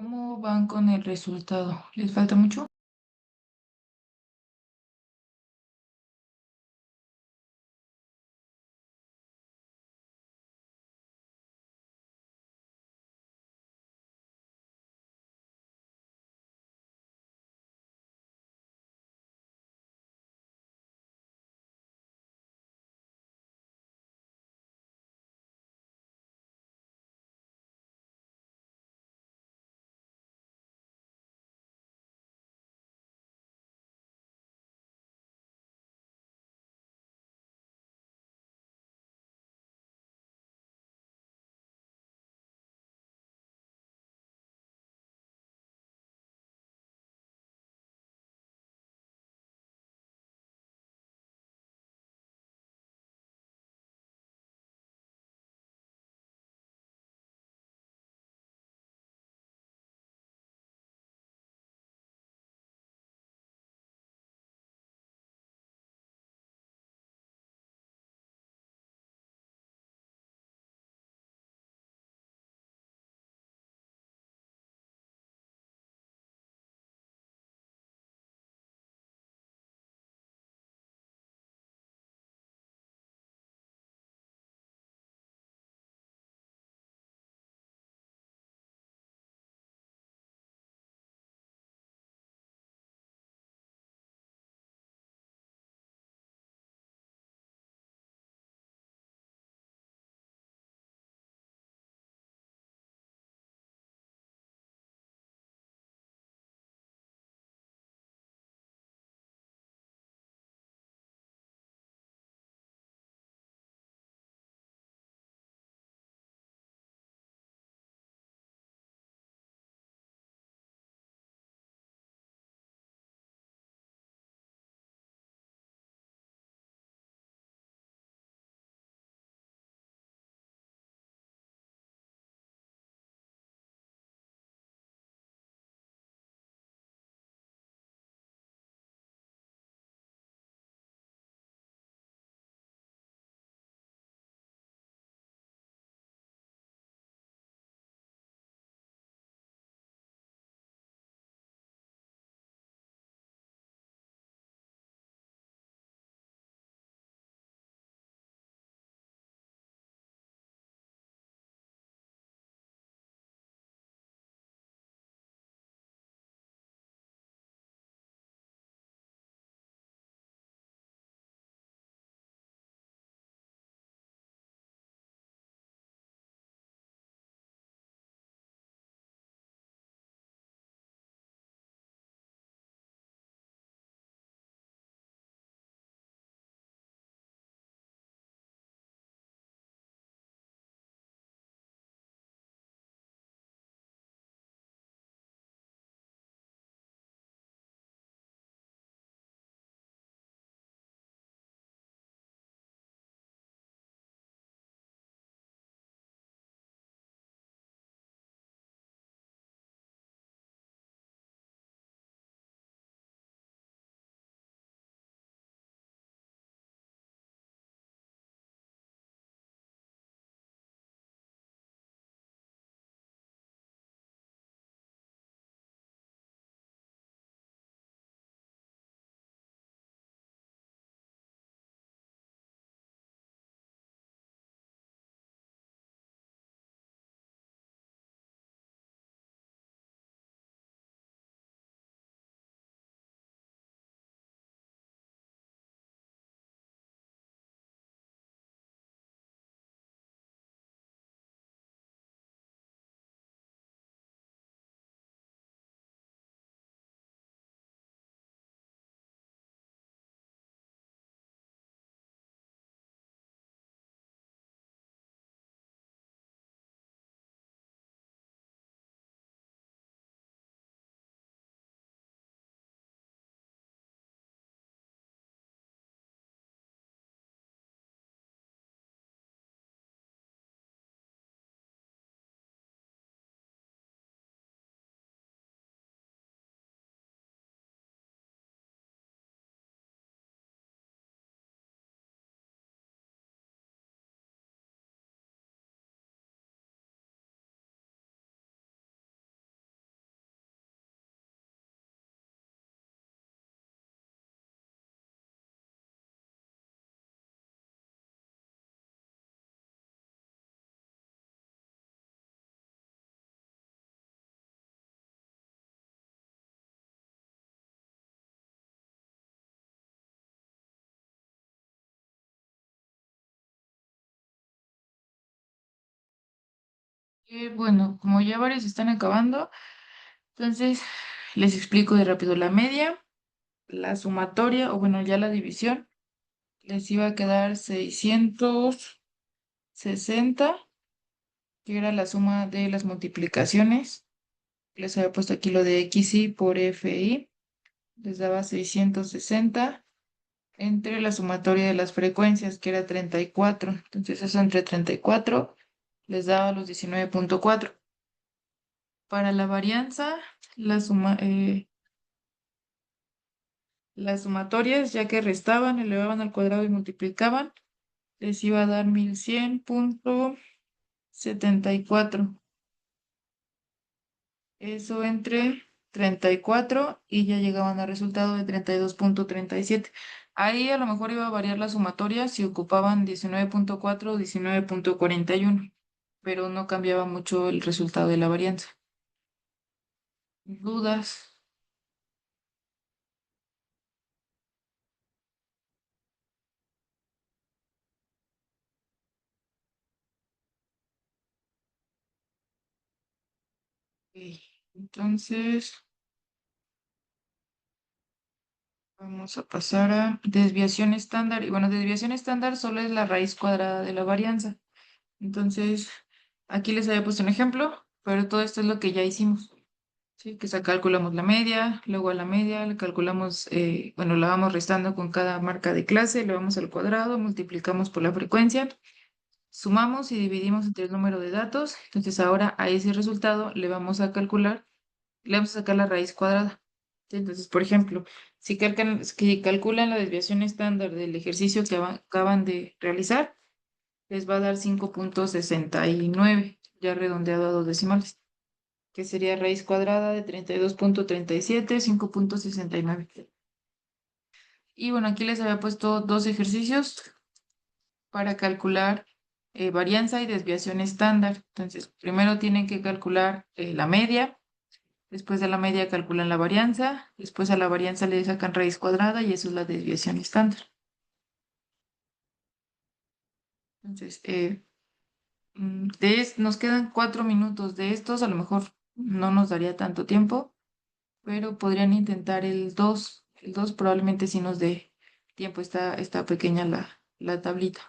[SPEAKER 1] ¿Cómo van con el resultado? ¿Les falta mucho? Bueno, como ya varios están acabando, entonces les explico de rápido la media, la sumatoria o bueno, ya la división. Les iba a quedar 660, que era la suma de las multiplicaciones. Les había puesto aquí lo de XI por FI. Les daba 660 entre la sumatoria de las frecuencias, que era 34. Entonces eso entre 34 les daba los 19,4. Para la varianza, la suma, las sumatorias, ya que restaban, elevaban al cuadrado y multiplicaban, les iba a dar 1100,74. Eso entre 34 y ya llegaban al resultado de 32,37. Ahí a lo mejor iba a variar la sumatoria si ocupaban 19,4 o 19,41, pero no cambiaba mucho el resultado de la varianza. ¿Dudas? Ok. Entonces, vamos a pasar a desviación estándar. Y bueno, desviación estándar solo es la raíz cuadrada de la varianza. Entonces, aquí les había puesto un ejemplo, pero todo esto es lo que ya hicimos. Sí, calculamos la media, luego a la media le calculamos, bueno, la vamos restando con cada marca de clase, le vamos al cuadrado, multiplicamos por la frecuencia, sumamos y dividimos entre el número de datos. Entonces ahora a ese resultado le vamos a calcular, le vamos a sacar la raíz cuadrada. ¿Sí? Entonces, por ejemplo, si calculan la desviación estándar del ejercicio que acaban de realizar, les va a dar 5,69, ya redondeado a dos decimales, que sería raíz cuadrada de 32,37, 5,69. Y bueno, aquí les había puesto dos ejercicios para calcular varianza y desviación estándar. Entonces, primero tienen que calcular la media, después de la media calculan la varianza, después a la varianza le sacan raíz cuadrada y eso es la desviación estándar. Entonces, nos quedan 4 minutos de estos, a lo mejor no nos daría tanto tiempo, pero podrían intentar el 2. El 2 probablemente sí nos dé tiempo, está pequeña la tablita.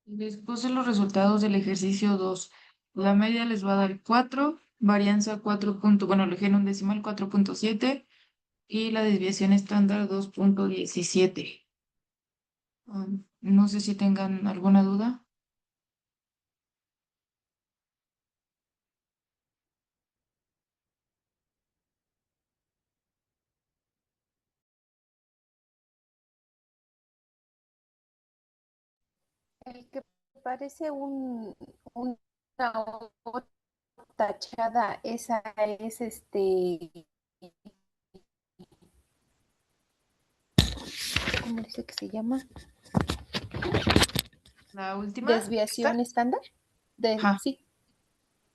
[SPEAKER 1] Les puse los resultados del ejercicio 2. La media les va a dar 4, varianza 4 bueno, le en un decimal 4.7 y la desviación estándar 2.17. No sé si tengan alguna duda.
[SPEAKER 3] El que parece una O tachada, esa es ¿cómo dice que se llama?
[SPEAKER 1] La última,
[SPEAKER 3] Desviación
[SPEAKER 1] ¿esta?
[SPEAKER 3] estándar.
[SPEAKER 1] Ajá,
[SPEAKER 3] Sí,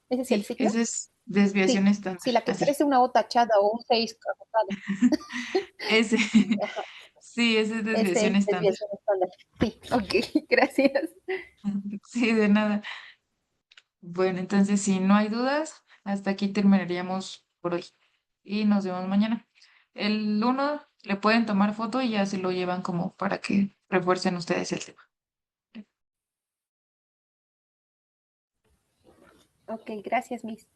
[SPEAKER 3] ese es el
[SPEAKER 1] sí,
[SPEAKER 3] signo.
[SPEAKER 1] esa es desviación
[SPEAKER 3] Sí,
[SPEAKER 1] estándar,
[SPEAKER 3] sí, la que
[SPEAKER 1] así.
[SPEAKER 3] parece una O tachada o un 6 acotado.
[SPEAKER 1] Ese,
[SPEAKER 3] Ajá,
[SPEAKER 1] sí, esa es
[SPEAKER 3] ese
[SPEAKER 1] desviación
[SPEAKER 3] es
[SPEAKER 1] estándar.
[SPEAKER 3] desviación estándar. Sí, ok, gracias.
[SPEAKER 1] Sí, de nada. Bueno, entonces, si no hay dudas, hasta aquí terminaríamos por hoy. Y nos vemos mañana. El uno le pueden tomar foto y ya se lo llevan como para que refuercen ustedes el tema.
[SPEAKER 3] Ok, gracias, Miss.